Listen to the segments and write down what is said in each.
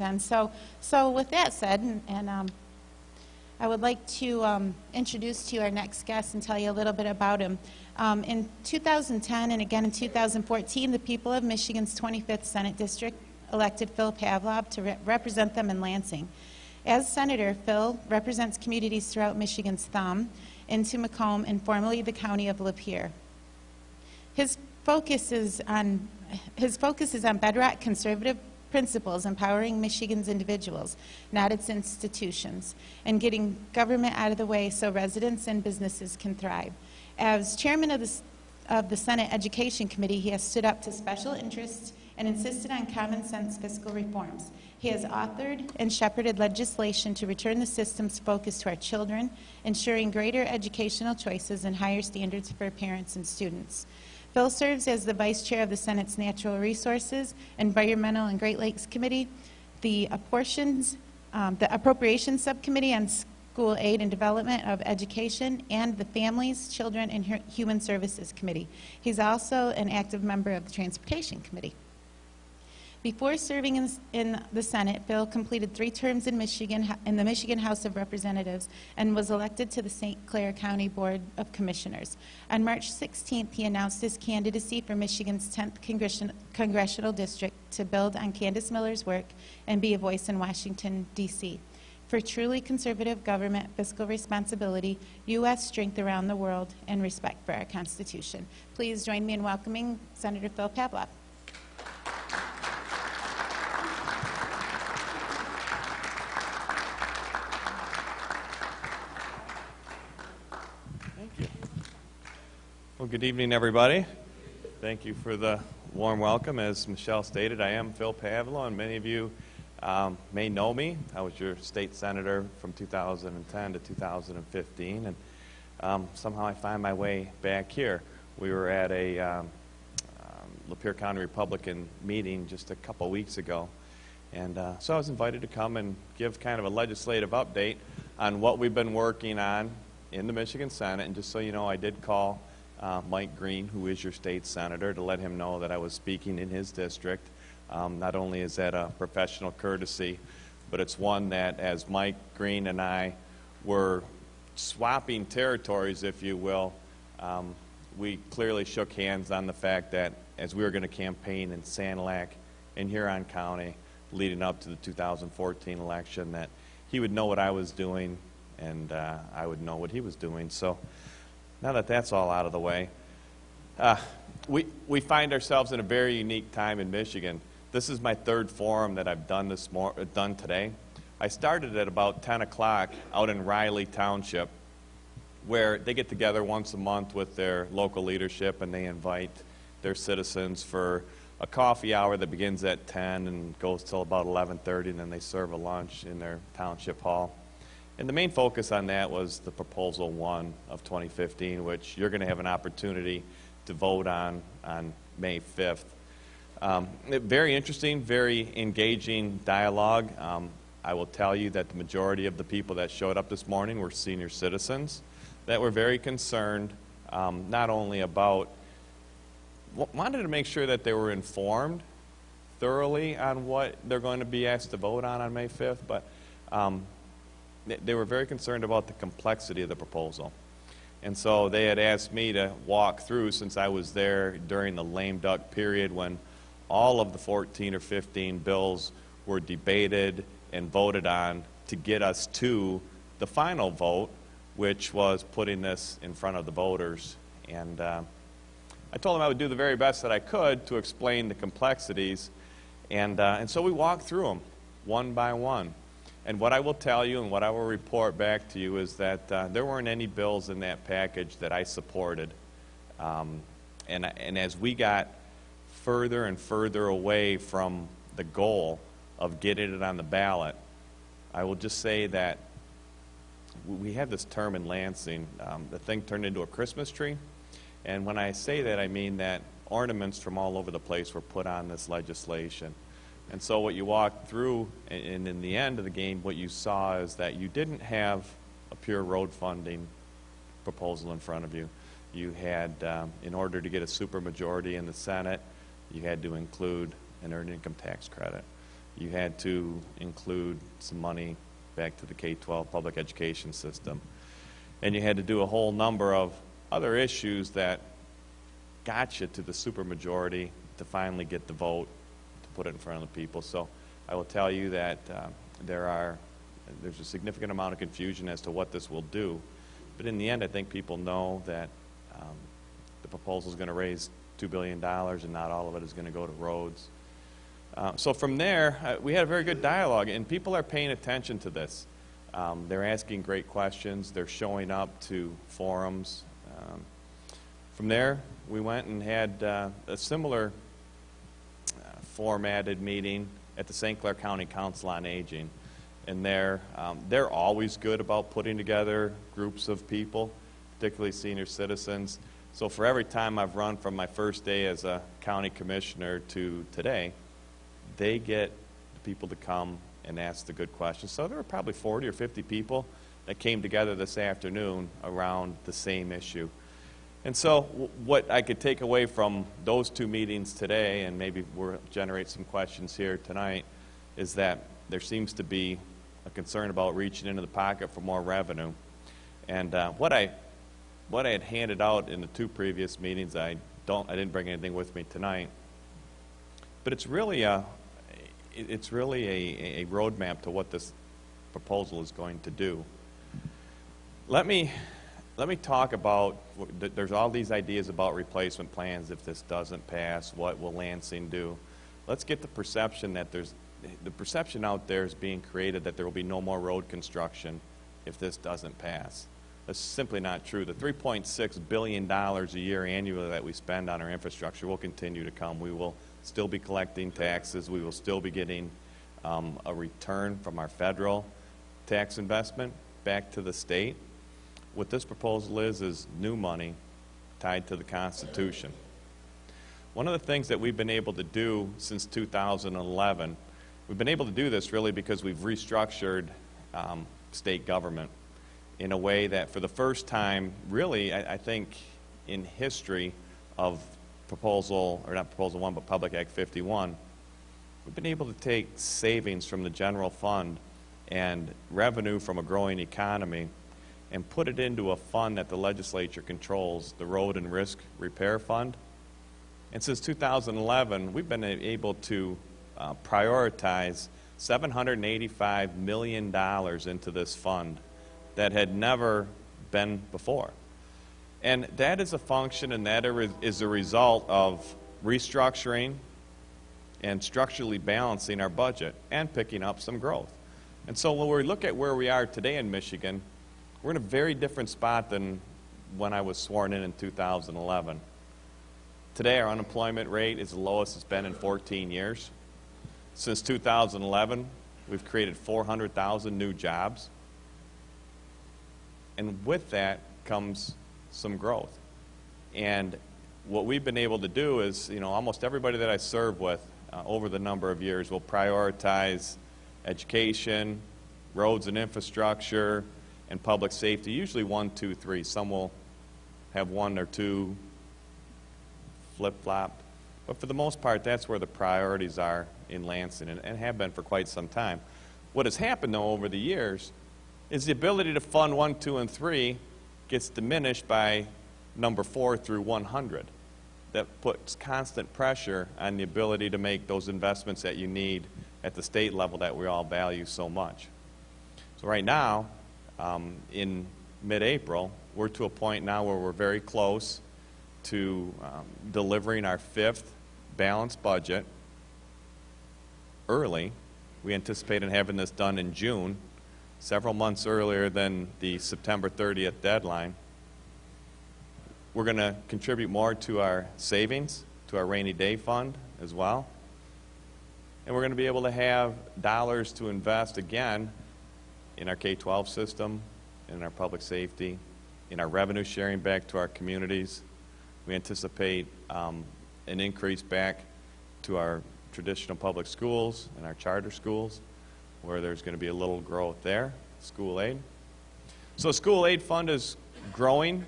And so with that said, I would like to introduce to you our next guest and tell you a little bit about him. In 2010 and again in 2014, the people of Michigan's 25th Senate District elected Phil Pavlov to represent them in Lansing. As Senator, Phil represents communities throughout Michigan's thumb into Macomb and formerly the county of Lapeer. His focus is on bedrock conservative principles empowering Michigan's individuals, not its institutions, and getting government out of the way so residents and businesses can thrive. As chairman of the Senate Education Committee, he has stood up to special interests and insisted on common sense fiscal reforms. He has authored and shepherded legislation to return the system's focus to our children, ensuring greater educational choices and higher standards for parents and students. Phil serves as the Vice Chair of the Senate's Natural Resources, Environmental and Great Lakes Committee, the Appropriations Subcommittee on School Aid and Development of Education, and the Families, Children, and Human Services Committee. He's also an active member of the Transportation Committee. Before serving in the Senate, Phil completed 3 terms in the Michigan House of Representatives and was elected to the St. Clair County Board of Commissioners. On March 16th, he announced his candidacy for Michigan's 10th Congressional District to build on Candace Miller's work and be a voice in Washington, D.C. for truly conservative government, fiscal responsibility, U.S. strength around the world, and respect for our Constitution. Please join me in welcoming Senator Phil Pavlov. Well, good evening, everybody. Thank you for the warm welcome. As Michelle stated, I am Phil Pavlov, and many of you may know me. I was your state senator from 2010 to 2015, and somehow I find my way back here. We were at a Lapeer County Republican meeting just a couple weeks ago, and so I was invited to come and give kind of a legislative update on what we've been working on in the Michigan Senate. And just so you know, I did call Mike Green, who is your state senator, to let him know that I was speaking in his district. Not only is that a professional courtesy, but it's one that, as Mike Green and I were swapping territories, if you will, we clearly shook hands on the fact that as we were going to campaign in Sanilac and Huron County leading up to the 2014 election, that he would know what I was doing and I would know what he was doing. So now that that's all out of the way, we find ourselves in a very unique time in Michigan. This is my 3rd forum that I've done today. I started at about 10 o'clock out in Riley Township, where they get together once a month with their local leadership, and they invite their citizens for a coffee hour that begins at 10 and goes till about 11:30, and then they serve a lunch in their township hall. And the main focus on that was the Proposal 1 of 2015, which you're going to have an opportunity to vote on May 5th. Very interesting, very engaging dialogue. I will tell you that the majority of the people that showed up this morning were senior citizens that were very concerned, not only about, wanted to make sure that they were informed thoroughly on what they're going to be asked to vote on May 5th, but they were very concerned about the complexity of the proposal. And so they had asked me to walk through, since I was there during the lame duck period when all of the 14 or 15 bills were debated and voted on, to get us to the final vote, which was putting this in front of the voters. And I told them I would do the very best that I could to explain the complexities. And so we walked through them one by one. And what I will tell you and what I will report back to you is that there weren't any bills in that package that I supported. And as we got further and further away from the goal of getting it on the ballot, I will just say that we had this term in Lansing, the thing turned into a Christmas tree. And when I say that, I mean that ornaments from all over the place were put on this legislation. And so what you walked through, and in the end of the game, what you saw is that you didn't have a pure road funding proposal in front of you. You had, in order to get a supermajority in the Senate, you had to include an earned income tax credit. You had to include some money back to the K-12 public education system. And you had to do a whole number of other issues that got you to the supermajority to finally get the vote to put it in front of the people. So I will tell you that there's a significant amount of confusion as to what this will do. But in the end, I think people know that the proposal is going to raise $2 billion and not all of it is going to go to roads. So from there, we had a very good dialogue, and people are paying attention to this. They're asking great questions. They're showing up to forums. From there, we went and had a similar formatted meeting at the St. Clair County Council on Aging. And they're always good about putting together groups of people, particularly senior citizens. So for every time I've run from my first day as a county commissioner to today, they get the people to come and ask the good questions. So there were probably 40 or 50 people that came together this afternoon around the same issue. And so what I could take away from those two meetings today, and maybe we'll generate some questions here tonight, is that there seems to be a concern about reaching into the pocket for more revenue. And what I had handed out in the two previous meetings, I didn't bring anything with me tonight, but it's really a roadmap to what this proposal is going to do. Let me talk about, there's all these ideas about replacement plans. If this doesn't pass, what will Lansing do? Let's get the perception that the perception out there is being created that there will be no more road construction if this doesn't pass. That's simply not true. The $3.6 billion a year annually that we spend on our infrastructure will continue to come. We will still be collecting taxes. We will still be getting a return from our federal tax investment back to the state. What this proposal is new money tied to the Constitution. One of the things that we've been able to do since 2011, we've been able to do this really because we've restructured state government in a way that for the first time, really, I think in history of proposal, or not proposal one, but Public Act 51, we've been able to take savings from the general fund and revenue from a growing economy and put it into a fund that the legislature controls, the Road and Risk Repair Fund. And since 2011, we've been able to prioritize $785 million into this fund that had never been before. And that is a function, and that is a result of restructuring and structurally balancing our budget and picking up some growth. And so when we look at where we are today in Michigan, we're in a very different spot than when I was sworn in 2011. Today, our unemployment rate is the lowest it's been in 14 years. Since 2011, we've created 400,000 new jobs. And with that comes some growth. And what we've been able to do is, almost everybody that I serve with over the number of years will prioritize education, roads and infrastructure, and public safety, usually 1, 2, 3. Some will have 1 or 2 flip-flop. But for the most part, that's where the priorities are in Lansing and have been for quite some time. What has happened, though, over the years is the ability to fund 1, 2, and 3 gets diminished by number 4 through 100. That puts constant pressure on the ability to make those investments that you need at the state level that we all value so much. So right now, in mid-April, we're to a point now where we're very close to delivering our 5th balanced budget early. We anticipate having this done in June, several months earlier than the September 30th deadline. We're going to contribute more to our savings, to our rainy day fund as well. And we're going to be able to have dollars to invest again in our K-12 system, in our public safety, in our revenue sharing back to our communities. We anticipate an increase back to our traditional public schools and our charter schools, where there's going to be a little growth there, school aid. So school aid fund is growing.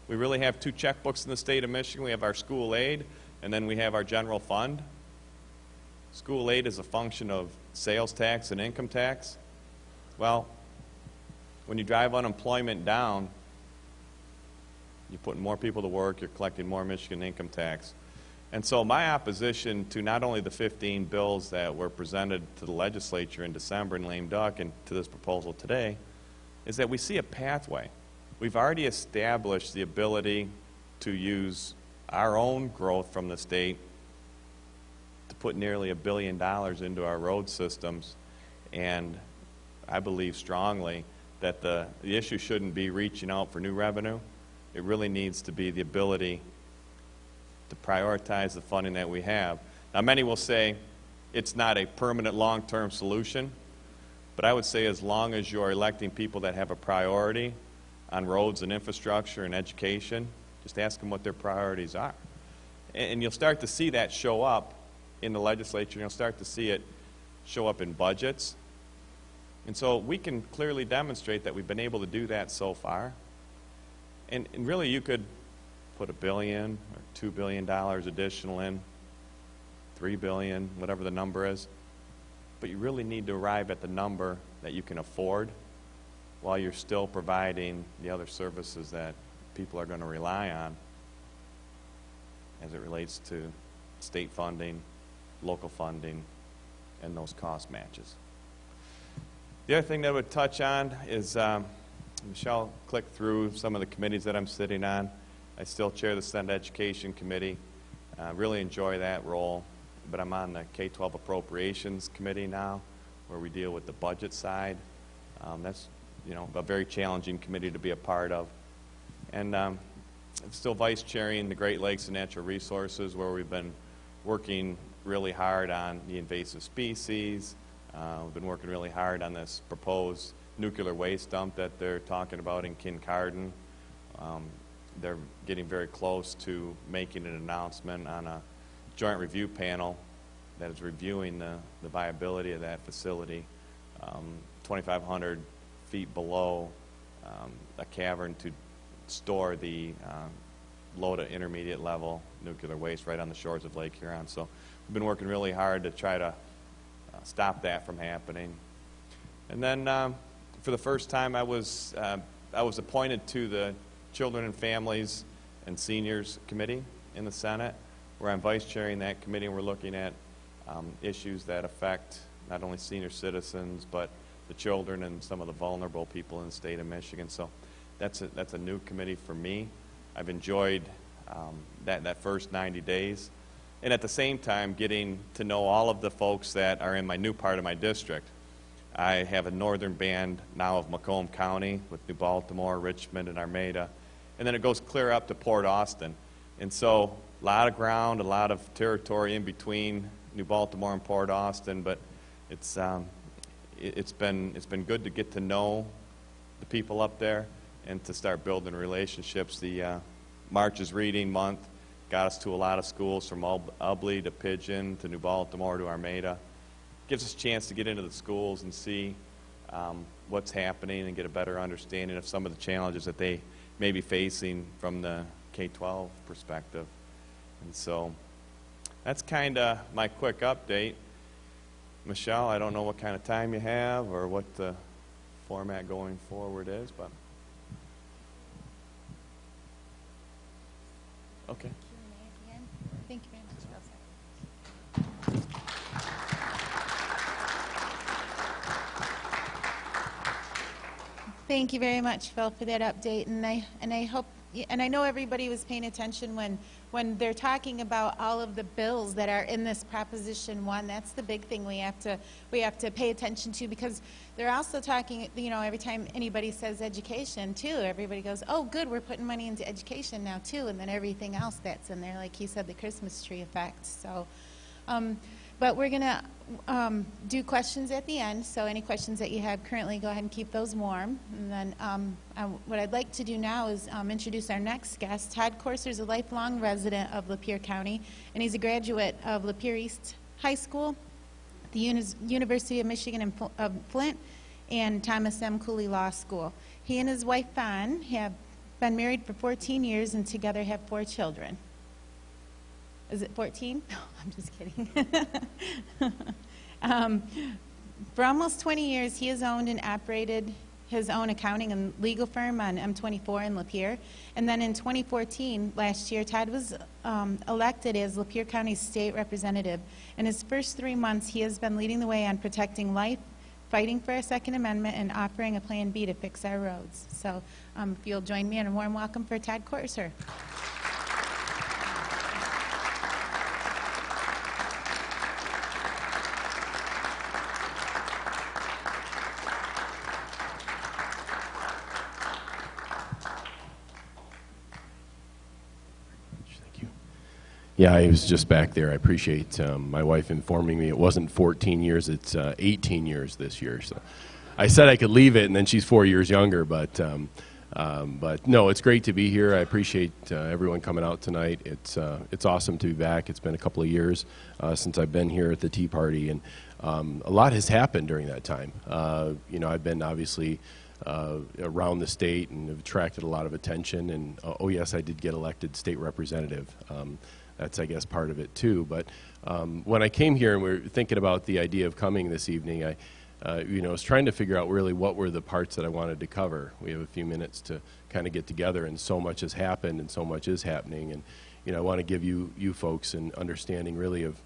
We really have 2 checkbooks in the state of Michigan. We have our school aid, and then we have our general fund. school aid is a function of sales tax and income tax. Well, when you drive unemployment down, you're putting more people to work, you're collecting more Michigan income tax. And so my opposition to not only the 15 bills that were presented to the legislature in December in lame duck and to this proposal today is that we see a pathway. We've already established the ability to use our own growth from the state to put nearly $1 billion into our road systems, and I believe strongly that the issue shouldn't be reaching out for new revenue. It really needs to be the ability to prioritize the funding that we have. Now, many will say it's not a permanent long-term solution, but I would say as long as you're electing people that have a priority on roads and infrastructure and education, just ask them what their priorities are. And you'll start to see that show up in the legislature, and you'll start to see it show up in budgets. And so we can clearly demonstrate that we've been able to do that so far. And really you could put $1 billion or $2 billion additional in, $3 billion, whatever the number is. But you really need to arrive at the number that you can afford while you're still providing the other services that people are going to rely on as it relates to state funding, local funding, and those cost matches. The other thing that I would touch on is, Michelle clicked through some of the committees that I'm sitting on. I still chair the Senate Education Committee. Really enjoy that role, but I'm on the K-12 Appropriations Committee now, where we deal with the budget side. That's a very challenging committee to be a part of. And I'm still vice chairing the Great Lakes and Natural Resources, where we've been working really hard on the invasive species. We've been working really hard on this proposed nuclear waste dump that they're talking about in Kincardine. They're getting very close to making an announcement on a joint review panel that is reviewing the viability of that facility 2,500 feet below a cavern to store the low to intermediate level nuclear waste right on the shores of Lake Huron. So we've been working really hard to try to stop that from happening. And then for the first time I was appointed to the Children and Families and Seniors Committee in the Senate, where I'm vice chairing that committee, and we're looking at issues that affect not only senior citizens but the children and some of the vulnerable people in the state of Michigan. So that's a new committee for me. I've enjoyed that first 90 days, and at the same time getting to know all of the folks that are in my new part of my district. I have a northern band now of Macomb County with New Baltimore, Richmond, and Armada, and then it goes clear up to Port Austin. And so a lot of ground, a lot of territory in between New Baltimore and Port Austin, but it's been good to get to know the people up there and to start building relationships. The March is Reading Month got us to a lot of schools, from Ubly to Pigeon to New Baltimore to Armada. Gives us a chance to get into the schools and see what's happening and get a better understanding of some of the challenges that they may be facing from the K-12 perspective. And so that's kind of my quick update. Michelle, I don't know what kind of time you have or what the format going forward is, but okay. Q&A at the end. Thank you very much, Phil. Thank you very much, Phil, for that update, and I hope, and I know everybody was paying attention when they're talking about all of the bills that are in this Proposition 1. That's the big thing we have to pay attention to, because they're also talking, every time anybody says education too, everybody goes, oh good, we're putting money into education now too, and then everything else that's in there, like you said, the Christmas tree effect. So but we're going to do questions at the end, so any questions that you have currently, go ahead and keep those warm. And then what I'd like to do now is introduce our next guest. Todd Courser is a lifelong resident of Lapeer County, and he's a graduate of Lapeer East High School, the University of Michigan in Flint, and Thomas M. Cooley Law School. He and his wife, Fawn, have been married for 14 years and together have 4 children. is it 14? No, I'm just kidding. For almost 20 years, he has owned and operated his own accounting and legal firm on M24 in Lapeer. And then in 2014, last year, Todd was elected as Lapeer County's state representative. In his first 3 months, he has been leading the way on protecting life, fighting for our Second Amendment, and offering a Plan B to fix our roads. So if you'll join me in a warm welcome for Todd Courser. Yeah, I was just back there. I appreciate my wife informing me it wasn't 14 years, it's 18 years this year. So I said I could leave it, and then she's 4 years younger. But no, it's great to be here. I appreciate everyone coming out tonight. It's awesome to be back. It's been a couple of years since I've been here at the Tea Party, and a lot has happened during that time. You know, I've been obviously around the state and have attracted a lot of attention. And oh yes, I did get elected state representative. That's, I guess, part of it, too. But when I came here and we were thinking about the idea of coming this evening, I was trying to figure out really what were the parts that I wanted to cover. We have a few minutes to kind of get together, and so much has happened and so much is happening. And, I want to give you folks an understanding really of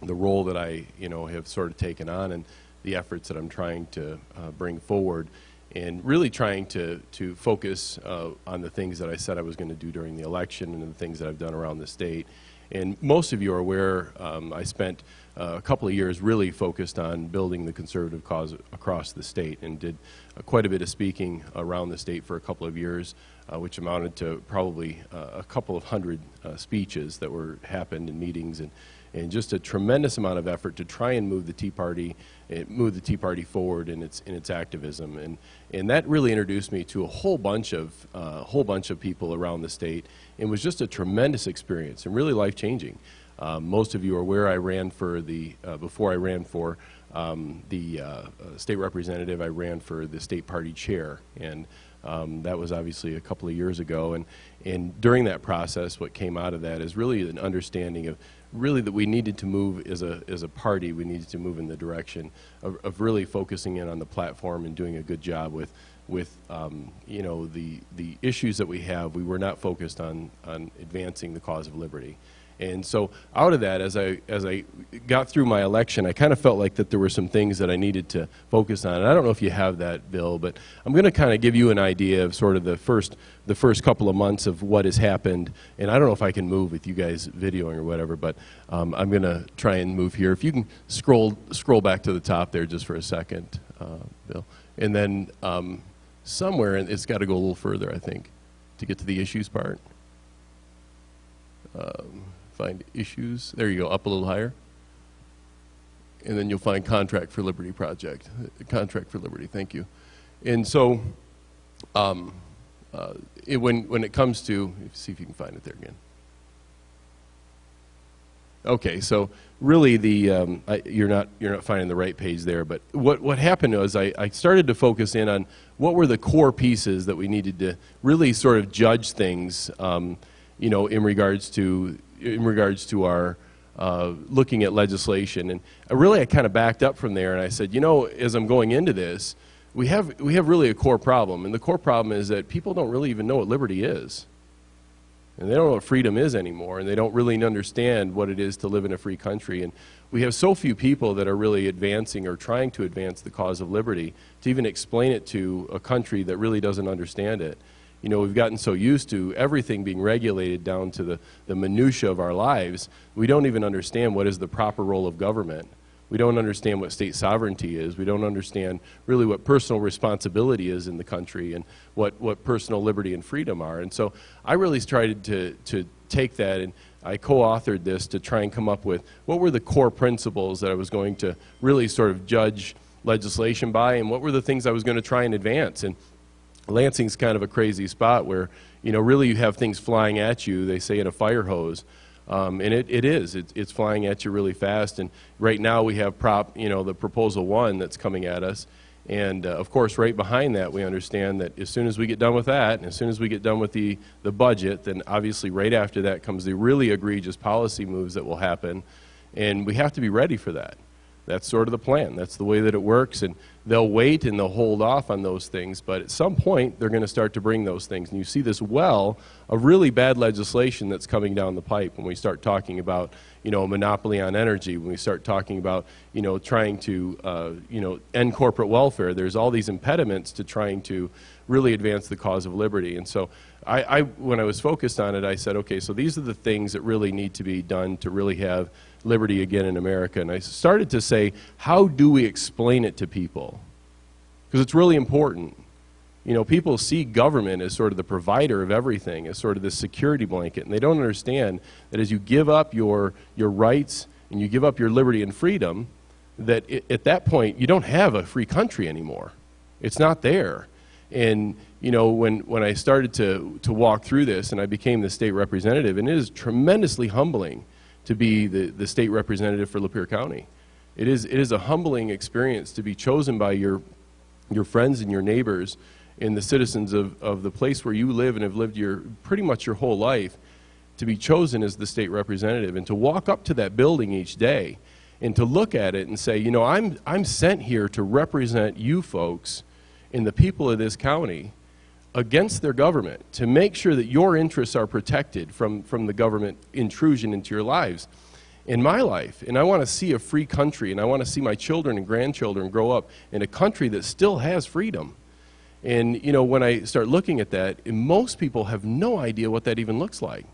the role that I, have sort of taken on and the efforts that I'm trying to bring forward, and really trying to focus on the things that I said I was going to do during the election and the things that I've done around the state. And most of you are aware I spent a couple of years really focused on building the conservative cause across the state, and did quite a bit of speaking around the state for a couple of years, which amounted to probably a couple of hundred speeches that happened in meetings, and just a tremendous amount of effort to try and move the Tea Party forward in its activism, and that really introduced me to a whole bunch of people around the state, and was just a tremendous experience and really life changing. Most of you are aware I ran for before I ran for the state representative, I ran for the state party chair, and that was obviously a couple of years ago, and during that process, what came out of that is really an understanding of really that we needed to move as a party. We needed to move in the direction of really focusing in on the platform and doing a good job with the issues that we have. We were not focused on advancing the cause of liberty. And so out of that, as I got through my election, I kind of felt like that there were some things that I needed to focus on. And I don't know if you have that, Bill, but I'm going to kind of give you an idea of sort of the first couple of months of what has happened. And I don't know if I can move with you guys videoing or whatever, but I'm going to try and move here. If you can scroll back to the top there just for a second, Bill. And then somewhere, and it's got to go a little further, I think, to get to the issues part. Find issues. There you go, up a little higher. And then you'll find Contract for Liberty project. Contract for Liberty, thank you. And so when it comes to, see if you can find it there again. Okay, so really you're not finding the right page there, but what happened was I started to focus in on what were the core pieces that we needed to really sort of judge things, in regards to our looking at legislation. And I kind of backed up from there, and I said, as I'm going into this, we have really a core problem, and the core problem is that people don't really even know what liberty is, and they don't know what freedom is anymore, and they don't really understand what it is to live in a free country. And we have so few people that are really advancing or trying to advance the cause of liberty to even explain it to a country that really doesn't understand it. We've gotten so used to everything being regulated down to the minutia of our lives, we don't even understand what is the proper role of government. We don't understand what state sovereignty is. We don't understand really what personal responsibility is in the country, and what personal liberty and freedom are. And so I really tried to take that, and I co-authored this to try and come up with what were the core principles that I was going to really sort of judge legislation by, and what were the things I was going to try and advance. And Lansing's kind of a crazy spot where, really you have things flying at you, they say in a fire hose. And it's flying at you really fast. And right now we have the Proposal 1 that's coming at us. And of course, right behind that, we understand that as soon as we get done with that, and as soon as we get done with the budget, then obviously right after that comes the really egregious policy moves that will happen, and we have to be ready for that. That's sort of the plan. That's the way that it works, and they'll wait and they'll hold off on those things, but at some point they're going to start to bring those things. And you see this well of really bad legislation that's coming down the pipe when we start talking about, you know, a monopoly on energy, when we start talking about, you know, trying to, you know, end corporate welfare. There's all these impediments to trying to really advance the cause of liberty. And so when I was focused on it, I said, okay, so these are the things that really need to be done to really have liberty again in America. And I started to say, how do we explain it to people? Because it's really important. You know, people see government as sort of the provider of everything, as sort of this security blanket, and they don't understand that as you give up your rights and you give up your liberty and freedom, that at that point you don't have a free country anymore. It's not there. And you know, when I started to walk through this and I became the state representative, and it is tremendously humbling to be the state representative for Lapeer County. It is a humbling experience to be chosen by your friends and your neighbors and the citizens of the place where you live and have lived pretty much your whole life, to be chosen as the state representative and to walk up to that building each day and to look at it and say, you know, I'm sent here to represent you folks and the people of this county against their government, to make sure that your interests are protected from the government intrusion into your lives. In my life, and I want to see a free country, and I want to see my children and grandchildren grow up in a country that still has freedom. And you know, when I start looking at that, most people have no idea what that even looks like.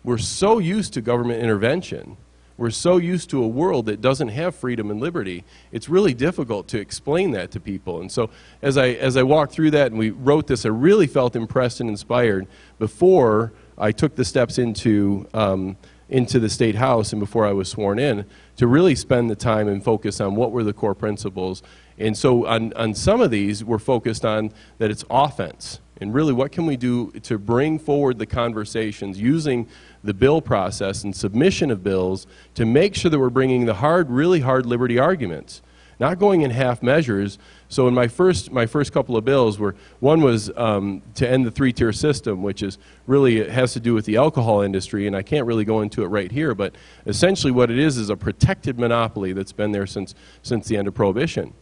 We're so used to government intervention. We're so used to a world that doesn't have freedom and liberty. It's really difficult to explain that to people. And so as I walked through that and we wrote this, I really felt impressed and inspired before I took the steps into the State House and before I was sworn in, to really spend the time and focus on what were the core principles. And so on some of these, we're focused on that it's offense. And really, what can we do to bring forward the conversations using the bill process and submission of bills to make sure that we're bringing the really hard liberty arguments, not going in half measures. So in my first couple of bills, one was to end the three-tier system, which is really, it has to do with the alcohol industry, and I can't really go into it right here, but essentially what it is a protected monopoly that's been there since the end of Prohibition.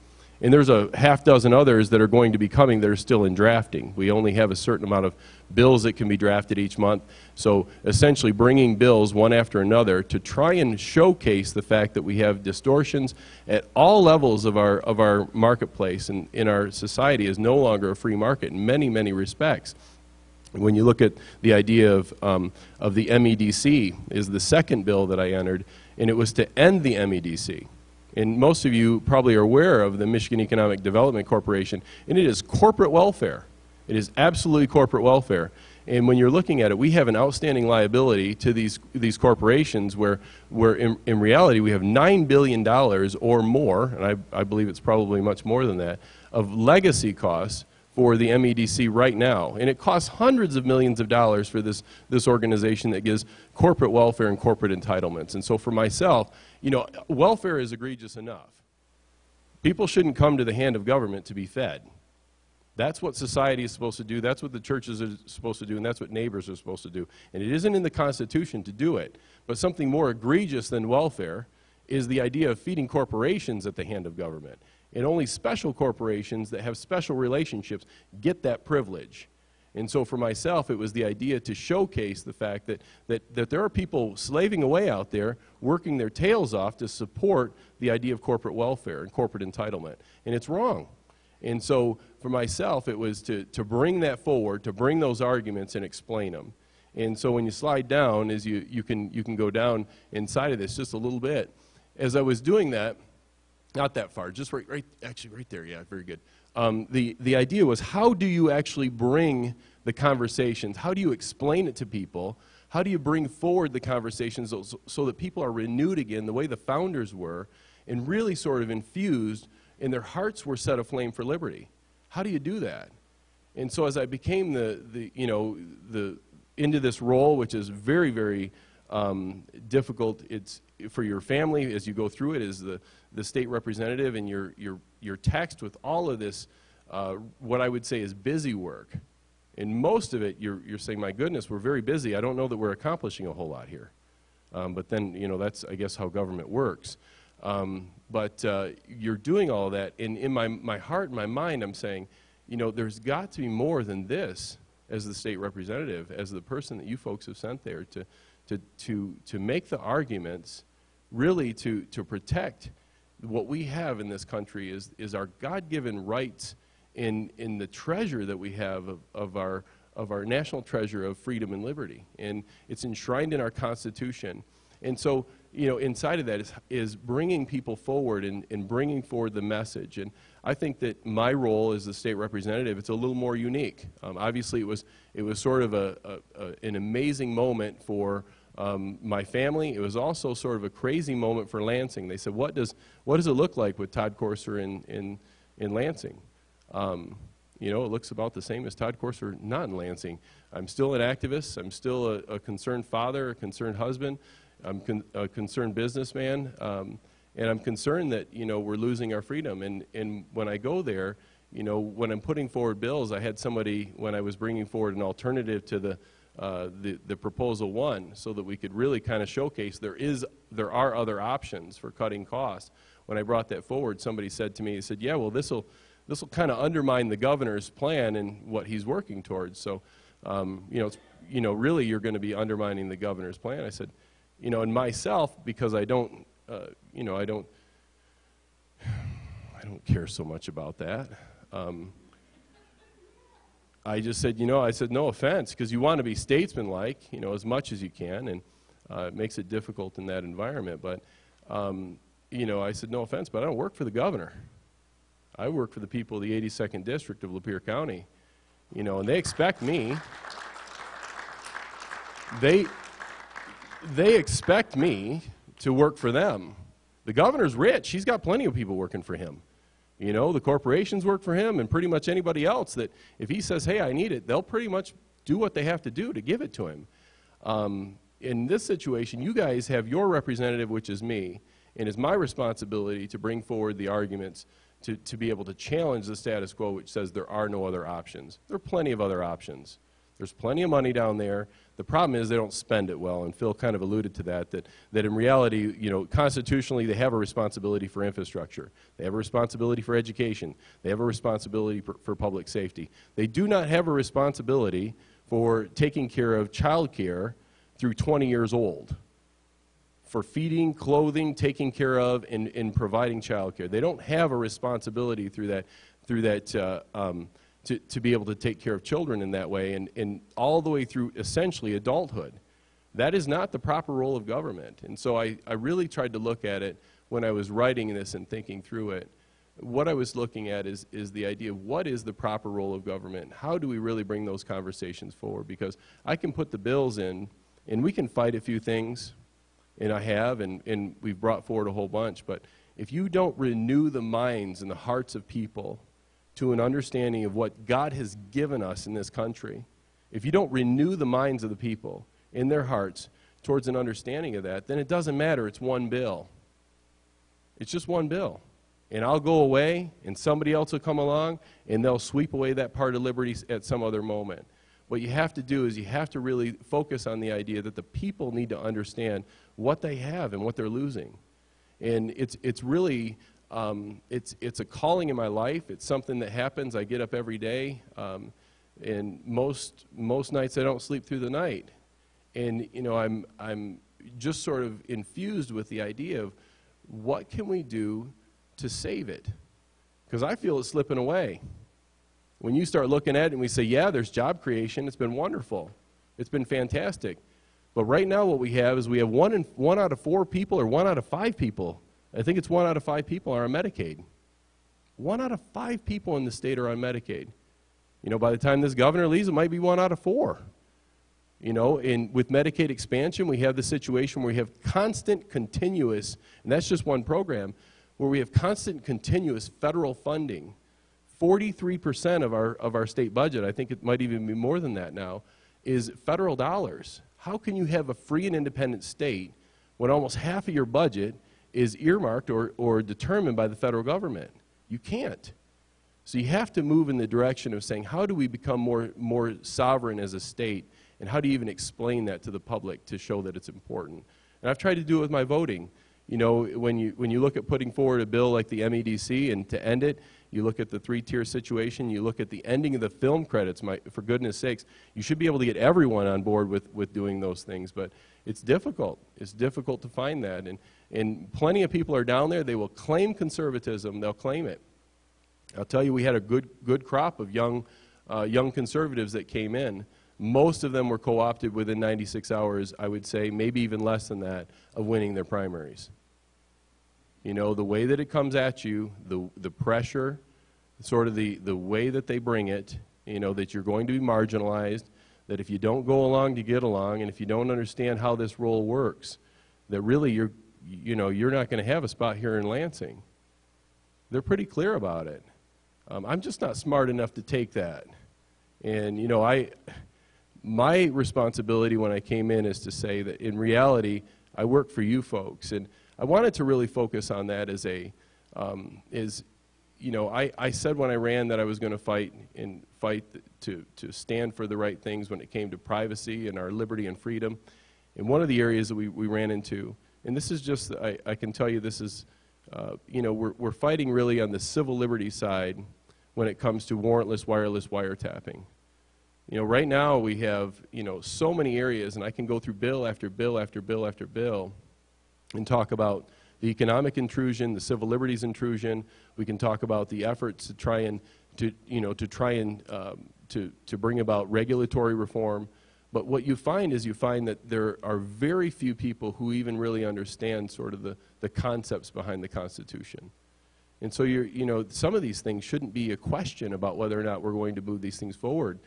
And there's a half dozen others that are going to be coming that are still in drafting. We only have a certain amount of bills that can be drafted each month. So essentially bringing bills one after another to try and showcase the fact that we have distortions at all levels of our marketplace, and in our society is no longer a free market in many, many respects. When you look at the idea of the MEDC, is the second bill that I entered, and it was to end the MEDC. And most of you probably are aware of the Michigan Economic Development Corporation, and it is corporate welfare. It is absolutely corporate welfare. And when you're looking at it, we have an outstanding liability to these corporations where in reality we have $9 billion or more, and I believe it's probably much more than that, of legacy costs for the MEDC right now. And it costs hundreds of millions of dollars for this organization that gives corporate welfare and corporate entitlements. And so for myself, you know, welfare is egregious enough. People shouldn't come to the hand of government to be fed. That's what society is supposed to do, that's what the churches are supposed to do, and that's what neighbors are supposed to do. And it isn't in the Constitution to do it. But something more egregious than welfare is the idea of feeding corporations at the hand of government. And only special corporations that have special relationships get that privilege. And so for myself, it was the idea to showcase the fact that there are people slaving away out there, working their tails off to support the idea of corporate welfare and corporate entitlement. And it's wrong. And so for myself, it was to bring that forward, to bring those arguments and explain them. And so when you slide down, as you can go down inside of this just a little bit. As I was doing that, not that far, just actually right there, yeah, very good. The idea was, how do you actually bring the conversations? How do you explain it to people? How do you bring forward the conversations so that people are renewed again the way the founders were, and really sort of infused, and their hearts were set aflame for liberty? How do you do that? And so as I became into this role, which is very, very difficult, it's for your family as you go through it, is the state representative and you're taxed with all of this, what I would say is busy work. And most of it, you're saying, my goodness, we're very busy. I don't know that we're accomplishing a whole lot here. But then, you know, that's, I guess, how government works. But you're doing all of that. And in my heart and my mind, I'm saying, you know, there's got to be more than this as the state representative, as the person that you folks have sent there to make the arguments really to protect what we have in this country is our God-given rights in the treasure that we have of our national treasure of freedom and liberty. And it's enshrined in our Constitution. And so, you know, inside of that is bringing people forward and bringing forward the message. And I think that my role as the state representative, it's a little more unique. Obviously, it was sort of an amazing moment for my family. It was also sort of a crazy moment for Lansing. They said, what does it look like with Todd Courser in Lansing? You know, it looks about the same as Todd Courser not in Lansing. I'm still an activist. I'm still a concerned father, a concerned husband. I'm a concerned businessman. And I'm concerned that, you know, we're losing our freedom. And when I go there, you know, when I'm putting forward bills, I had somebody, when I was bringing forward an alternative to the proposal one, so that we could really kind of showcase there are other options for cutting costs. When I brought that forward, somebody said to me, he said, yeah, well, this will kind of undermine the governor's plan and what he's working towards. So, really, you're going to be undermining the governor's plan. I said, you know, and myself, because I don't care so much about that. I just said, no offense, because you want to be statesmanlike, you know, as much as you can, and it makes it difficult in that environment. But, I said, no offense, but I don't work for the governor. I work for the people of the 82nd District of Lapeer County, you know, and they expect me. They expect me to work for them. The governor's rich. He's got plenty of people working for him. You know, the corporations work for him, and pretty much anybody else that if he says, hey, I need it, they'll pretty much do what they have to do to give it to him. In this situation, you guys have your representative, which is me, and it's my responsibility to bring forward the arguments to be able to challenge the status quo, which says there are no other options. There are plenty of other options. There's plenty of money down there. The problem is they don't spend it well, and Phil kind of alluded to that in reality, you know, constitutionally they have a responsibility for infrastructure. They have a responsibility for education. They have a responsibility for public safety. They do not have a responsibility for taking care of child care through 20 years old, for feeding, clothing, taking care of, and providing child care. They don't have a responsibility through that to be able to take care of children in that way, and all the way through essentially adulthood. That is not the proper role of government. And so I really tried to look at it when I was writing this and thinking through it. What I was looking at is the idea of what is the proper role of government? How do we really bring those conversations forward? Because I can put the bills in, and we can fight a few things, and I have, and we've brought forward a whole bunch, but if you don't renew the minds and the hearts of people to an understanding of what God has given us in this country, if you don't renew the minds of the people in their hearts towards an understanding of that, then it doesn't matter. It's one bill. It's just one bill. And I'll go away, and somebody else will come along, and they'll sweep away that part of liberty at some other moment. What you have to do is you have to really focus on the idea that the people need to understand what they have and what they're losing. And it's really... it's a calling in my life. It's something that happens. I get up every day, and most nights I don't sleep through the night. And you know, I'm just sort of infused with the idea of what can we do to save it? Because I feel it's slipping away. When you start looking at it and we say, yeah, there's job creation. It's been wonderful. It's been fantastic. But right now what we have is we have one out of 4 people or 1 out of 5 people. I think it's 1 out of 5 people are on Medicaid. 1 out of 5 people in the state are on Medicaid. You know, by the time this governor leaves, it might be 1 out of 4. You know, and with Medicaid expansion, we have the situation where we have constant, continuous, and that's just one program, where we have constant, continuous federal funding. 43% of our state budget, I think it might even be more than that now, is federal dollars. How can you have a free and independent state when almost half of your budget is earmarked or determined by the federal government. You can't. So you have to move in the direction of saying, how do we become more sovereign as a state, and how do you even explain that to the public to show that it's important? And I've tried to do it with my voting. You know, when you look at putting forward a bill like the MEDC and to end it, you look at the three-tier situation, you look at the ending of the film credits, for goodness sakes, you should be able to get everyone on board with doing those things, but it's difficult. It's difficult to find that, and plenty of people are down there. They will claim conservatism. They'll claim it. I'll tell you, we had a good crop of young conservatives that came in. Most of them were co-opted within 96 hours, I would say, maybe even less than that, of winning their primaries. You know, the way that it comes at you, the pressure, sort of the way that they bring it, you know, that you're going to be marginalized, that if you don't go along to get along, and if you don't understand how this role works, that really you're not going to have a spot here in Lansing. They're pretty clear about it. I'm just not smart enough to take that. And, you know, my responsibility when I came in is to say that in reality, I work for you folks. And I wanted to really focus on that as you know, I said when I ran that I was going to fight to stand for the right things when it came to privacy and our liberty and freedom. And one of the areas that we ran into, and this is just, I can tell you this is, you know, we're fighting really on the civil liberty side when it comes to warrantless wireless wiretapping. You know, right now we have, you know, so many areas, and I can go through bill after bill after bill after bill and talk about the economic intrusion, the civil liberties intrusion. We can talk about the efforts to try and to bring about regulatory reform. But what you find is that there are very few people who even really understand sort of the concepts behind the Constitution. And so you know, some of these things shouldn't be a question about whether or not we're going to move these things forward.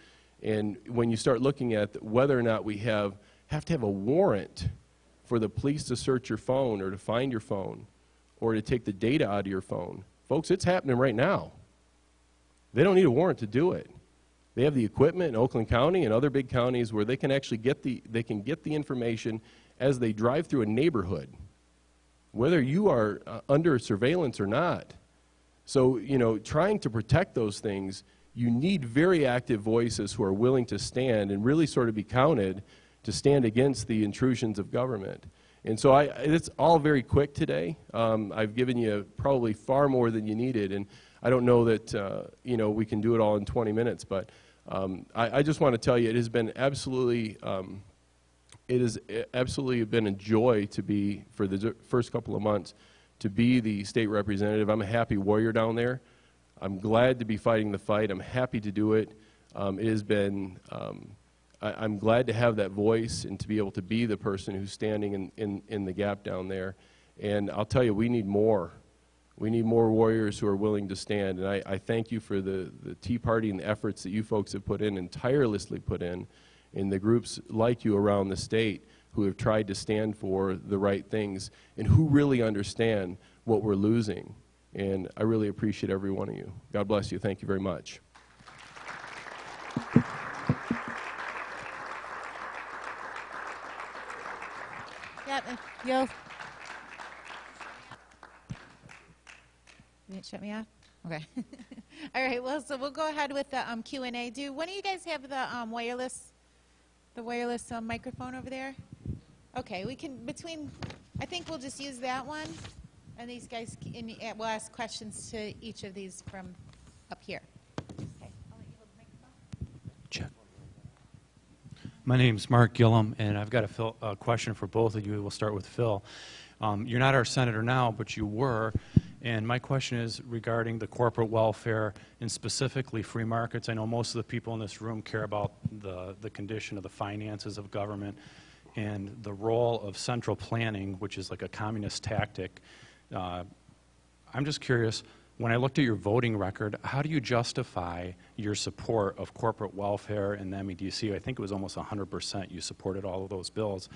And when you start looking at whether or not we have to have a warrant for the police to search your phone or to find your phone or to take the data out of your phone, folks, it's happening right now. They don't need a warrant to do it. They have the equipment in Oakland County and other big counties where they can actually get the information as they drive through a neighborhood, whether you are under surveillance or not. So, you know, trying to protect those things, you need very active voices who are willing to stand and really sort of be counted to stand against the intrusions of government. And so it's all very quick today. I've given you probably far more than you needed, and I don't know that you know, we can do it all in 20 minutes, but I just want to tell you it has been absolutely been a joy to be, for the first couple of months, to be the state representative. I'm a happy warrior down there. I'm glad to be fighting the fight. I'm happy to do it. It has been, I'm glad to have that voice and to be able to be the person who's standing in the gap down there. And I'll tell you, we need more. We need more warriors who are willing to stand. And I thank you for the Tea Party and the efforts that you folks have put in and tirelessly put in the groups like you around the state who have tried to stand for the right things and who really understand what we're losing. And I really appreciate every one of you. God bless you. Thank you very much. Yep, you didn't shut me off? Okay. All right, well, so we'll go ahead with the Q&A. Do one of you guys have the wireless microphone over there? Okay, we can, I think we'll just use that one, and these guys, we'll ask questions to each of these from up here. Okay, I'll let you hold the microphone. Check. My name's Mark Gillum, and I've got a question for both of you. We'll start with Phil. You're not our senator now, but you were, and my question is regarding the corporate welfare and specifically free markets. I know most of the people in this room care about the condition of the finances of government and the role of central planning, which is like a communist tactic. I'm just curious, when I looked at your voting record, how do you justify your support of corporate welfare and the MEDC? I think it was almost 100% you supported all of those bills.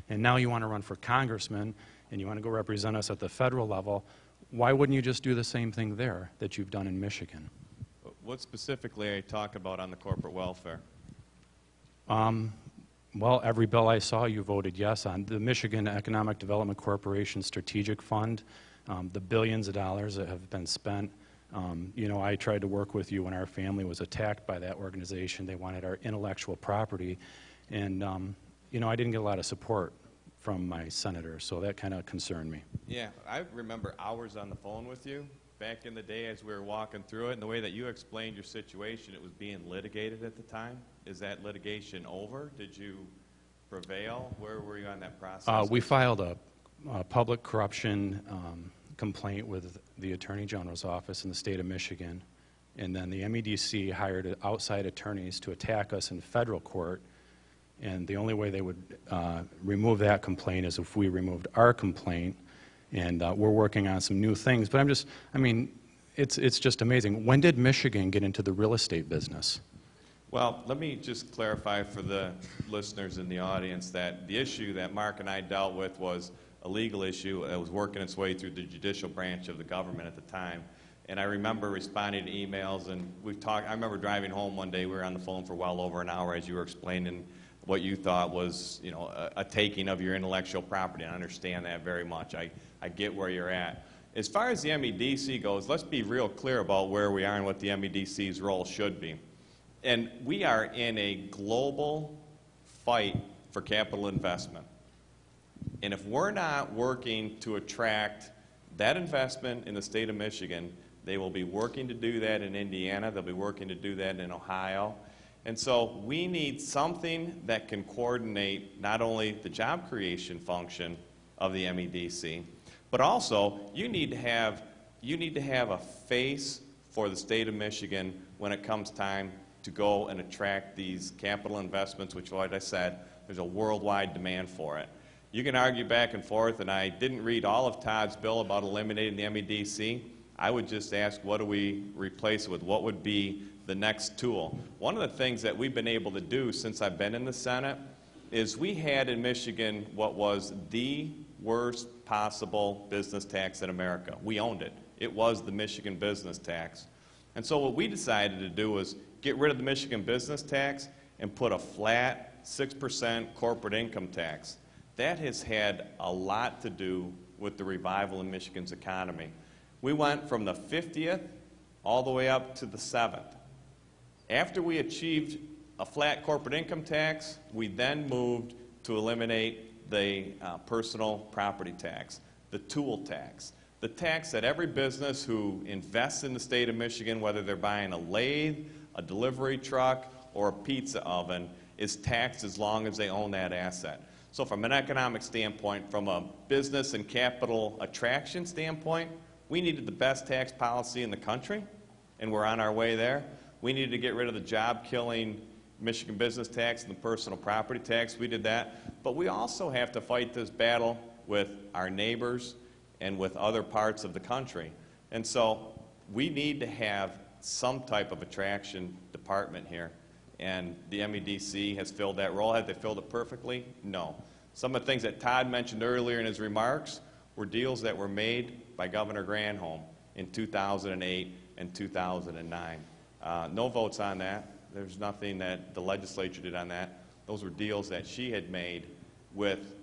And now you want to run for congressman and you want to go represent us at the federal level. Why wouldn't you just do the same thing there that you've done in Michigan? What specifically are you talking about on the corporate welfare? Well, every bill I saw you voted yes on. The Michigan Economic Development Corporation Strategic Fund, the billions of dollars that have been spent. You know, I tried to work with you when our family was attacked by that organization. They wanted our intellectual property. And, you know, I didn't get a lot of support from my senator, so that kind of concerned me. Yeah, I remember hours on the phone with you back in the day as we were walking through it, and the way that you explained your situation, it was being litigated at the time. Is that litigation over? Did you prevail? Where were you on that process? We filed a public corruption complaint with the Attorney General's office in the state of Michigan, and then the MEDC hired outside attorneys to attack us in federal court, and the only way they would remove that complaint is if we removed our complaint, and we're working on some new things. But I mean, it's just amazing. When did Michigan get into the real estate business? Well, let me just clarify for the listeners in the audience that the issue that Mark and I dealt with was a legal issue that was working its way through the judicial branch of the government at the time. And I remember responding to emails, and we've talked. I remember driving home one day. We were on the phone for well over an hour as you were explaining what you thought was, you know, a taking of your intellectual property. I understand that very much. I get where you're at. As far as the MEDC goes, let's be real clear about where we are and what the MEDC's role should be. And we are in a global fight for capital investment. And if we're not working to attract that investment in the state of Michigan, they will be working to do that in Indiana. They'll be working to do that in Ohio. And so we need something that can coordinate not only the job creation function of the MEDC, but also you need to have a face for the state of Michigan when it comes time to go and attract these capital investments, which, like I said, there's a worldwide demand for it. You can argue back and forth, and I didn't read all of Todd's bill about eliminating the MEDC. I would just ask, what do we replace it with? What would be the next tool? One of the things that we've been able to do since I've been in the Senate is we had in Michigan what was the worst possible business tax in America. We owned it. It was the Michigan business tax. And so what we decided to do was get rid of the Michigan business tax and put a flat 6% corporate income tax. That has had a lot to do with the revival in Michigan's economy. We went from the 50th all the way up to the 7th. After we achieved a flat corporate income tax, we then moved to eliminate the personal property tax, the tool tax, the tax that every business who invests in the state of Michigan, whether they're buying a lathe, a delivery truck, or a pizza oven, is taxed as long as they own that asset. So from an economic standpoint, from a business and capital attraction standpoint, we needed the best tax policy in the country, and we're on our way there. We needed to get rid of the job-killing Michigan business tax and the personal property tax. We did that. But we also have to fight this battle with our neighbors and with other parts of the country. And so we need to have some type of attraction department here. And the MEDC has filled that role. Have they filled it perfectly? No. Some of the things that Todd mentioned earlier in his remarks were deals that were made by Governor Granholm in 2008 and 2009. No votes on that. There's nothing that the legislature did on that. Those were deals that she had made with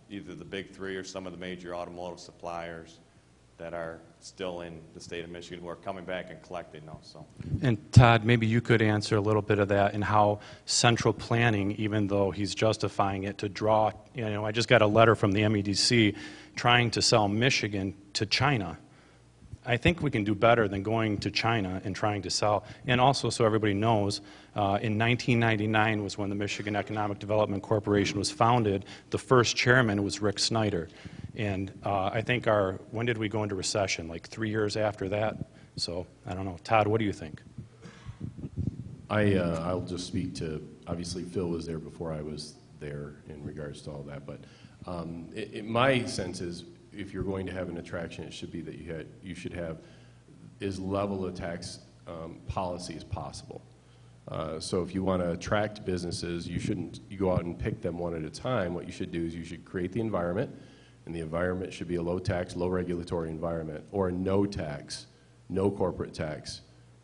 either the big three or some of the major automotive suppliers that are still in the state of Michigan who are coming back and collecting those. So. And Todd, maybe you could answer a little bit of that and how central planning, even though he's justifying it to draw, you know, I just got a letter from the MEDC trying to sell Michigan to China. I think we can do better than going to China and trying to sell. And also, so everybody knows, in 1999 was when the Michigan Economic Development Corporation was founded. The first chairman was Rick Snyder. And I think when did we go into recession? Like 3 years after that? So, I don't know. Todd, what do you think? I'll just speak to, obviously Phil was there before I was there in regards to all that, but my sense is if you're going to have an attraction, it should be that you should have as level a tax policy as possible. So if you want to attract businesses, you go out and pick them one at a time. What you should do is you should create the environment, and the environment should be a low tax, low regulatory environment, or a no tax, no corporate tax,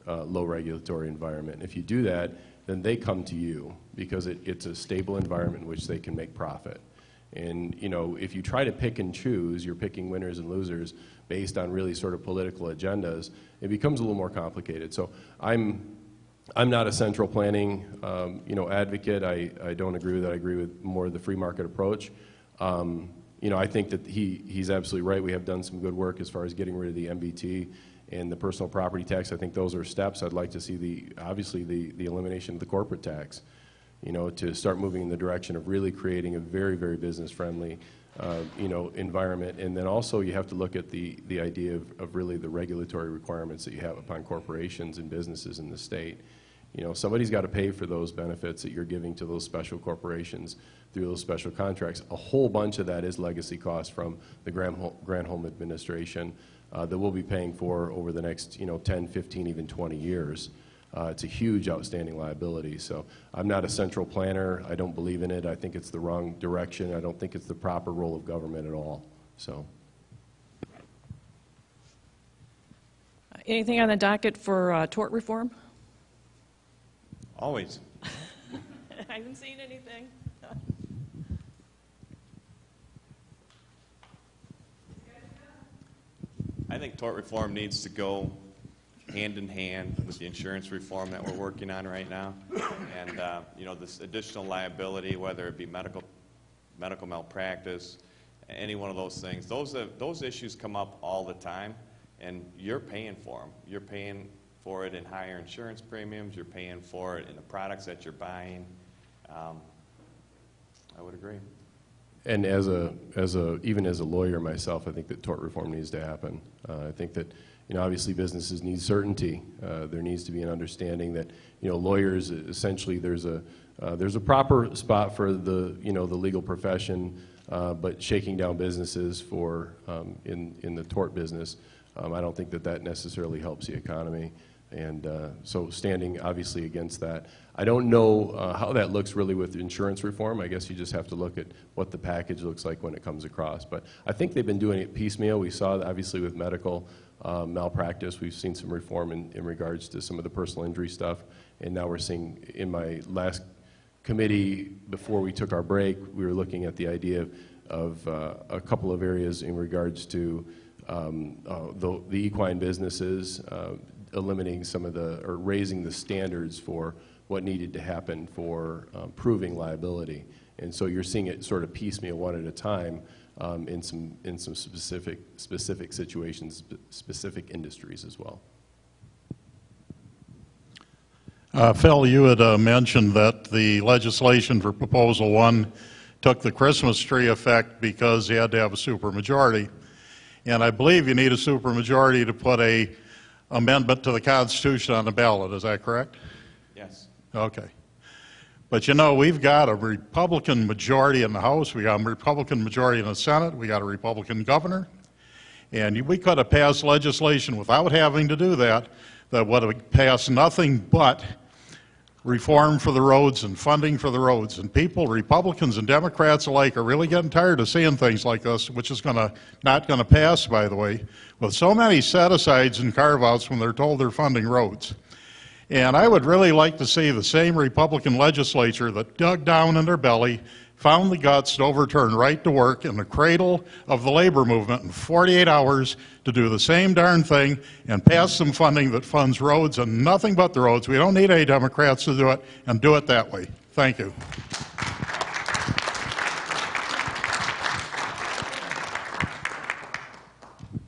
low regulatory environment. If you do that, then they come to you because it's a stable environment in which they can make profit. And you know, if you try to pick and choose, you're picking winners and losers based on really sort of political agendas, it becomes a little more complicated. So I'm not a central planning you know, advocate. I don't agree with that. I agree with more of the free market approach. You know, I think that he's absolutely right. We have done some good work as far as getting rid of the MBT and the personal property tax. I think those are steps. I'd like to see obviously the elimination of the corporate tax, you know, to start moving in the direction of really creating a very, very business-friendly, you know, environment. And then also you have to look at the idea of really the regulatory requirements that you have upon corporations and businesses in the state. You know, somebody's got to pay for those benefits that you're giving to those special corporations through those special contracts. A whole bunch of that is legacy costs from the Granholm administration that we'll be paying for over the next, you know, 10, 15, even 20 years. It's a huge outstanding liability. So I'm not a central planner. I don't believe in it. I think it's the wrong direction. I don't think it's the proper role of government at all. So. Anything on the docket for tort reform? Always. I haven't seen anything. I think tort reform needs to go hand in hand with the insurance reform that we're working on right now. And, you know, this additional liability, whether it be medical malpractice, any one of those things, those issues come up all the time, and you're paying for them. You're paying for it in higher insurance premiums. You're paying for it in the products that you're buying. I would agree. And even as a lawyer myself, I think that tort reform needs to happen. I think that, you know, obviously businesses need certainty. There needs to be an understanding that, you know, lawyers, essentially there's a proper spot for the, you know, the legal profession, but shaking down businesses for in the tort business, I don't think that necessarily helps the economy. And so standing obviously against that. I don't know how that looks really with insurance reform. I guess you just have to look at what the package looks like when it comes across. But I think they've been doing it piecemeal. We saw obviously with medical malpractice, we've seen some reform in regards to some of the personal injury stuff. And now we're seeing, in my last committee before we took our break, we were looking at the idea of a couple of areas in regards to the equine businesses, eliminating some of or raising the standards for what needed to happen for proving liability. And so you're seeing it sort of piecemeal one at a time in some specific situations, specific industries as well. Phil, you had mentioned that the legislation for Proposal 1 took the Christmas tree effect because you had to have a supermajority. And I believe you need a supermajority to put a amendment to the Constitution on the ballot. Is that correct? Yes. Okay. But you know, we've got a Republican majority in the House, we got a Republican majority in the Senate, we got a Republican governor, and we could have passed legislation without having to do that would have passed nothing but reform for the roads and funding for the roads. And people, Republicans and Democrats alike, are really getting tired of seeing things like this, which is not going to pass, by the way, with so many set-asides and carve-outs when they're told they're funding roads. And I would really like to see the same Republican legislature that dug down in their belly, found the guts to overturn right to work in the cradle of the labor movement in 48 hours to do the same darn thing and pass some funding that funds roads and nothing but the roads. We don't need any Democrats to do it, and do it that way. Thank you.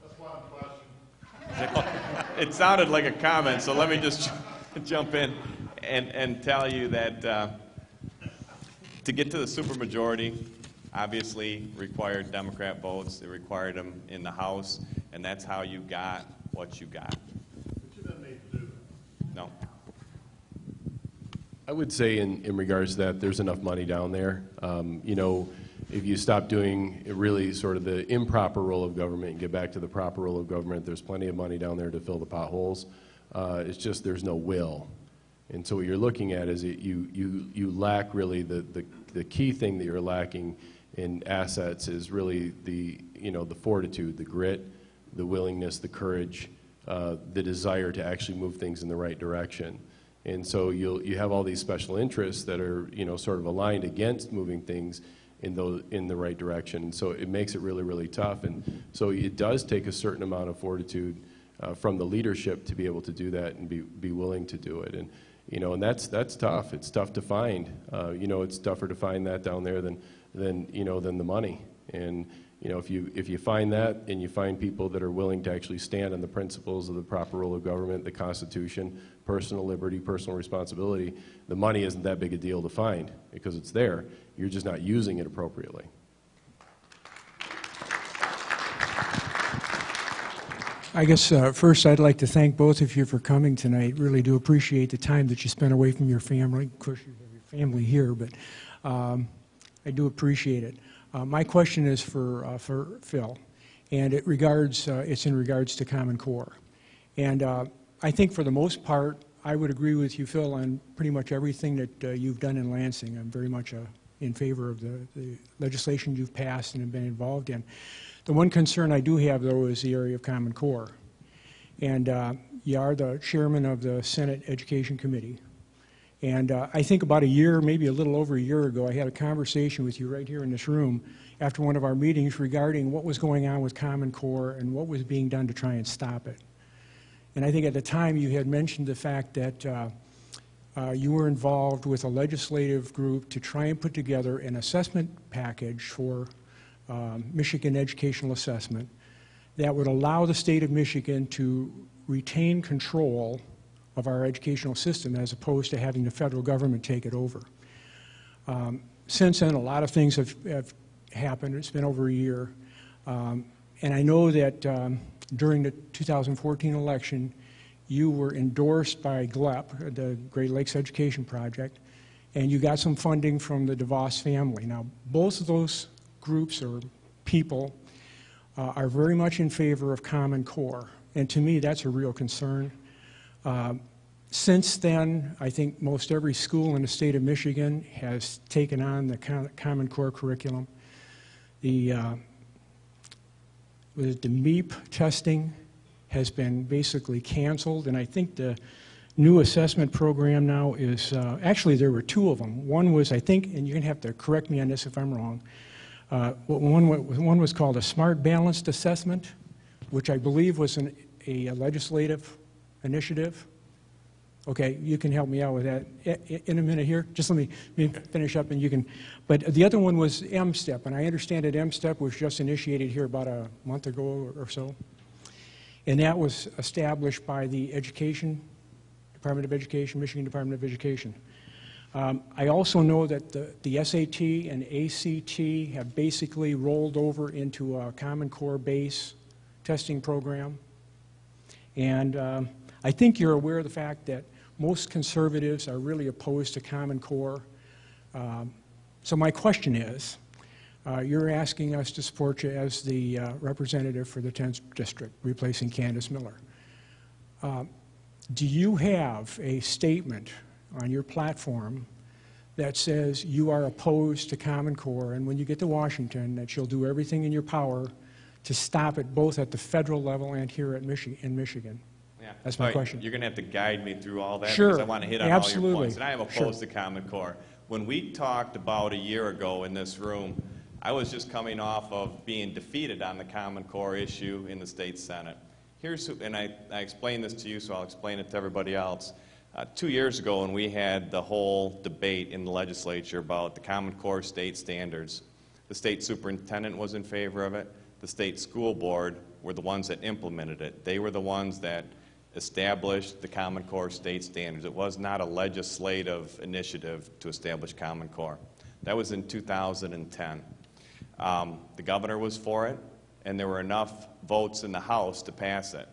That's one question. It sounded like a comment, so let me just jump in and tell you that to get to the supermajority, obviously required Democrat votes. It required them in the House, and that's how you got what you got. But you didn't need to do that. No. I would say in regards to that, there's enough money down there. You know, if you stop doing really sort of the improper role of government and get back to the proper role of government, there's plenty of money down there to fill the potholes. It's just there's no will. And so what you're looking at is you lack really the key thing that you're lacking in assets is really the fortitude, the grit, the willingness, the courage, the desire to actually move things in the right direction. And so you have all these special interests that are, you know, sort of aligned against moving things in the right direction. So it makes it really, really tough. And so it does take a certain amount of fortitude from the leadership to be able to do that and be willing to do it. And you know, and that's tough. It's tough to find. You know, it's tougher to find that down there than the money. And you know, if you find that and you find people that are willing to actually stand on the principles of the proper rule of government, the Constitution, personal liberty, personal responsibility, the money isn't that big a deal to find because it's there. You're just not using it appropriately. I guess first I'd like to thank both of you for coming tonight. Really do appreciate the time that you spent away from your family. Of course, you have your family here, but I do appreciate it. My question is for Phil, and it's in regards to Common Core. And I think for the most part, I would agree with you, Phil, on pretty much everything that you've done in Lansing. I'm very much in favor of the legislation you've passed and have been involved in. The one concern I do have, though, is the area of Common Core. And you are the chairman of the Senate Education Committee. And I think about a year, maybe a little over a year ago, I had a conversation with you right here in this room after one of our meetings regarding what was going on with Common Core and what was being done to try and stop it. And I think at the time you had mentioned the fact that you were involved with a legislative group to try and put together an assessment package for Michigan educational assessment that would allow the state of Michigan to retain control of our educational system as opposed to having the federal government take it over. Since then, a lot of things have happened. It's been over a year. And I know that during the 2014 election, you were endorsed by GLEP, the Great Lakes Education Project, and you got some funding from the DeVos family. Now, both of those groups or people are very much in favor of Common Core, and to me that's a real concern. Since then, I think most every school in the state of Michigan has taken on the Common Core curriculum. The MEP testing has been basically canceled, and I think the new assessment program now is, actually there were two of them. One was, I think, and you're going to have to correct me on this if I'm wrong, one was called a Smart Balanced Assessment, which I believe was a legislative initiative. Okay, you can help me out with that in a minute here. Just let me finish up and you can. But the other one was M-STEP, and I understand that M-STEP was just initiated here about a month ago or so. And that was established by the Department of Education, Michigan Department of Education. I also know that the SAT and ACT have basically rolled over into a Common Core base testing program. And I think you're aware of the fact that most conservatives are really opposed to Common Core. So my question is, you're asking us to support you as the representative for the 10th District, replacing Candace Miller. Do you have a statement on your platform that says you are opposed to Common Core, and when you get to Washington, that you'll do everything in your power to stop it both at the federal level and here at in Michigan? Yeah. That's my question. You're going to have to guide me through all that Sure. because I want to hit on Absolutely. all your points. And I am opposed to Common Core. When we talked about a year ago in this room, I was just coming off of being defeated on the Common Core issue in the state Senate. And I explained this to you, so I'll explain it to everybody else. 2 years ago, when we had the whole debate in the legislature about the Common Core state standards, the state superintendent was in favor of it. The state school board were the ones that implemented it. They were the ones that established the Common Core state standards. It was not a legislative initiative to establish Common Core. That was in 2010. The governor was for it, and there were enough votes in the House to pass it.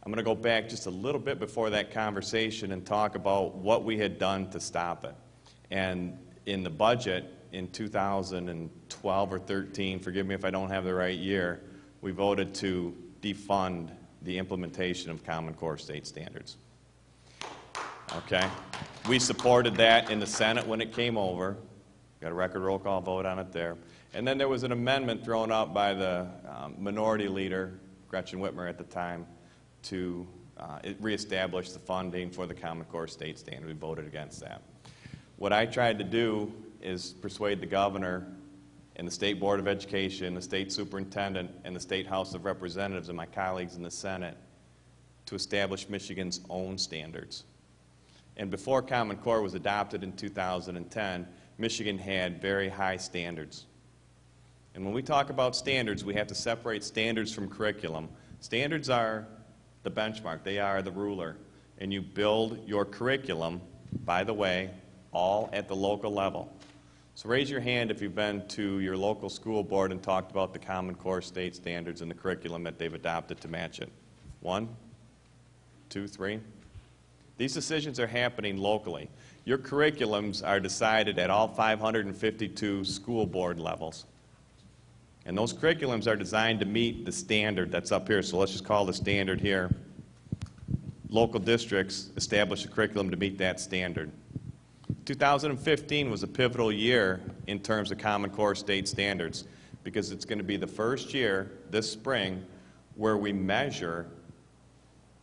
I'm going to go back just a little bit before that conversation and talk about what we had done to stop it. And in the budget in 2012 or 13, forgive me if I don't have the right year, we voted to defund the implementation of Common Core state standards. Okay? We supported that in the Senate when it came over. Got a record roll call vote on it there. And then there was an amendment thrown out by the minority leader, Gretchen Whitmer at the time, to it reestablished the funding for the Common Core state standard. We voted against that. What I tried to do is persuade the governor and the State Board of Education, the state superintendent, and the State House of Representatives and my colleagues in the Senate to establish Michigan's own standards. And before Common Core was adopted in 2010, Michigan had very high standards. And when we talk about standards, we have to separate standards from curriculum. Standards are the benchmark. They are the ruler. And you build your curriculum, by the way, all at the local level. So raise your hand if you've been to your local school board and talked about the Common Core state standards and the curriculum that they've adopted to match it. 1, 2, 3. These decisions are happening locally. Your curriculums are decided at all 552 school board levels. And those curriculums are designed to meet the standard that's up here. So let's just call the standard here. Local districts establish a curriculum to meet that standard. 2015 was a pivotal year in terms of Common Core state standards because it's going to be the first year this spring where we measure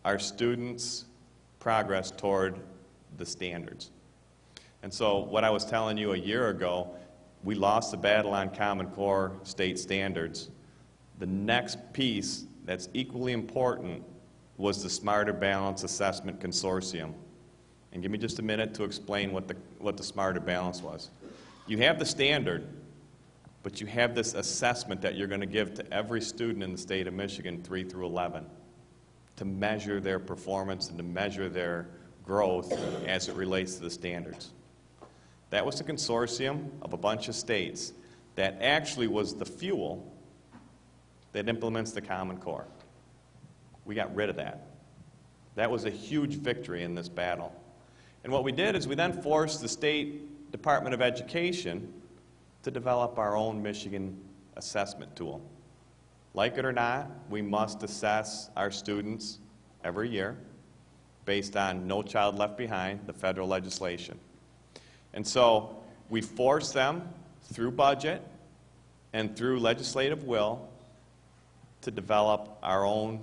our students' progress toward the standards. And so what I was telling you a year ago, we lost the battle on Common Core state standards. The next piece that's equally important was the Smarter Balance Assessment Consortium. And give me just a minute to explain what the Smarter Balance was. You have the standard, but you have this assessment that you're going to give to every student in the state of Michigan, 3 through 11, to measure their performance and to measure their growth as it relates to the standards. That was a consortium of a bunch of states that actually was the fuel that implements the Common Core. We got rid of that. That was a huge victory in this battle. And what we did is we then forced the State Department of Education to develop our own Michigan assessment tool. Like it or not, we must assess our students every year based on No Child Left Behind, the federal legislation. And so we force them through budget and through legislative will to develop our own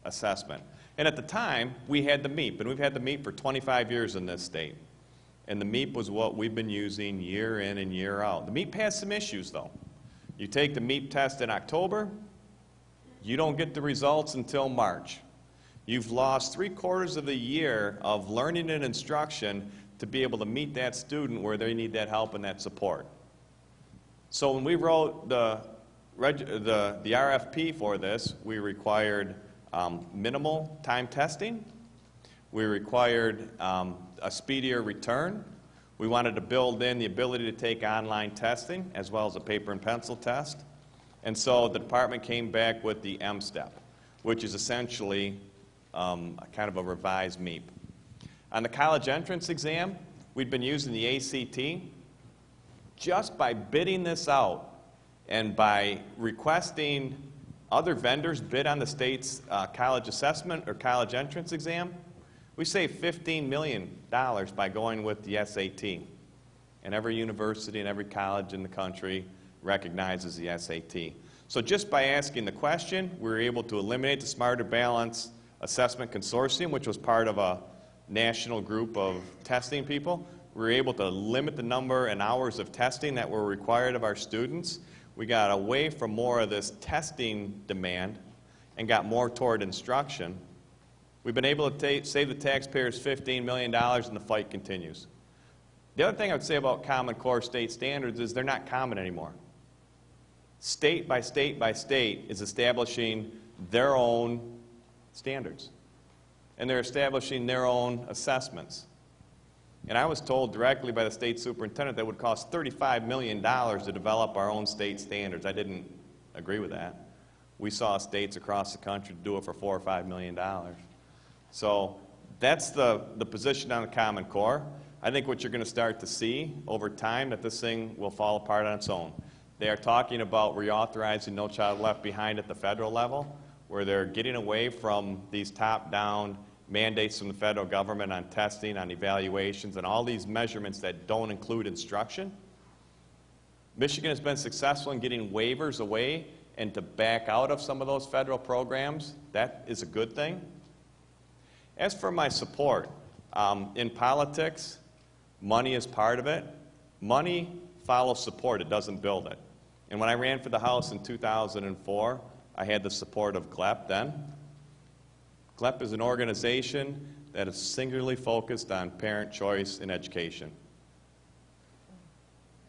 assessment. And at the time, we had the MEEP, and we've had the MEEP for 25 years in this state. And the MEEP was what we've been using year in and year out. The MEEP has some issues, though. You take the MEEP test in October, you don't get the results until March. You've lost 3/4 of the year of learning and instruction to be able to meet that student where they need that help and that support. So when we wrote the RFP for this, we required minimal time testing. We required a speedier return. We wanted to build in the ability to take online testing as well as a paper and pencil test. And so the department came back with the M-STEP, which is essentially a kind of a revised MEEP. On the college entrance exam, we'd been using the ACT. Just by bidding this out and by requesting other vendors bid on the state's college assessment or college entrance exam, we saved $15 million by going with the SAT. And every university and every college in the country recognizes the SAT. So just by asking the question, we were able to eliminate the Smarter Balance Assessment Consortium, which was part of a national group of testing people. We were able to limit the number and hours of testing that were required of our students. We got away from more of this testing demand and got more toward instruction. We've been able to save the taxpayers $15 million, and the fight continues. The other thing I would say about Common Core state standards is they're not common anymore. State by state by state is establishing their own standards, and they're establishing their own assessments. And I was told directly by the state superintendent that it would cost $35 million to develop our own state standards. I didn't agree with that. We saw states across the country do it for $4 or $5 million. So that's the position on the Common Core. I think what you're going to start to see over time that this thing will fall apart on its own. They are talking about reauthorizing No Child Left Behind at the federal level, where they're getting away from these top-down mandates from the federal government on testing, on evaluations, and all these measurements that don't include instruction. Michigan has been successful in getting waivers away and to back out of some of those federal programs. That is a good thing. As for my support, in politics, money is part of it. Money follows support, it doesn't build it. And when I ran for the House in 2004, I had the support of GLEP then. GLEP is an organization that is singularly focused on parent choice in education.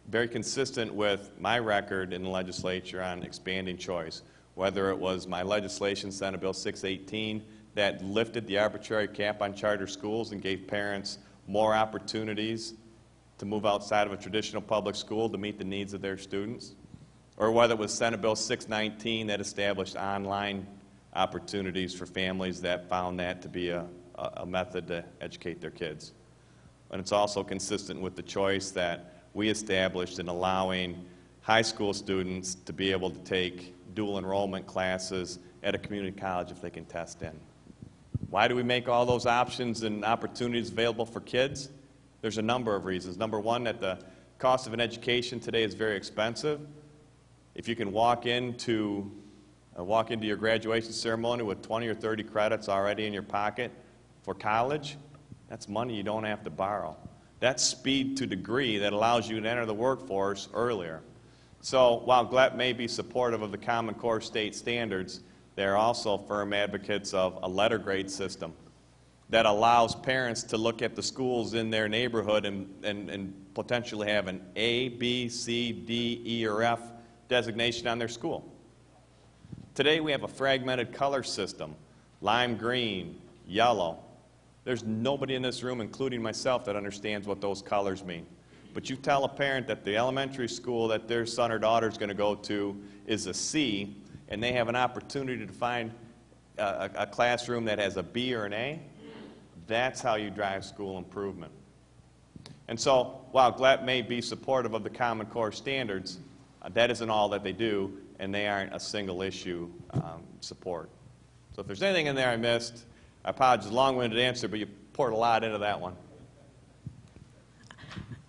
Very consistent with my record in the legislature on expanding choice, whether it was my legislation, Senate Bill 618, that lifted the arbitrary cap on charter schools and gave parents more opportunities to move outside of a traditional public school to meet the needs of their students, or whether it was Senate Bill 619 that established online opportunities for families that found that to be a method to educate their kids. And it's also consistent with the choice that we established in allowing high school students to be able to take dual enrollment classes at a community college if they can test in. Why do we make all those options and opportunities available for kids? There's a number of reasons. Number one, that the cost of an education today is very expensive. If you can walk into your graduation ceremony with 20 or 30 credits already in your pocket for college, that's money you don't have to borrow. That's speed to degree that allows you to enter the workforce earlier. So while GLEP may be supportive of the Common Core state standards, they're also firm advocates of a letter grade system that allows parents to look at the schools in their neighborhood and potentially have an A, B, C, D, E, or F designation on their school. Today we have a fragmented color system, lime green, yellow. There's nobody in this room, including myself, that understands what those colors mean. But you tell a parent that the elementary school that their son or daughter is going to go to is a C, and they have an opportunity to find a classroom that has a B or an A, that's how you drive school improvement. And so while GLEP may be supportive of the Common Core standards, that isn't all that they do, and they aren't a single issue support. So if there's anything in there I missed, I apologize, long-winded answer, but you poured a lot into that one.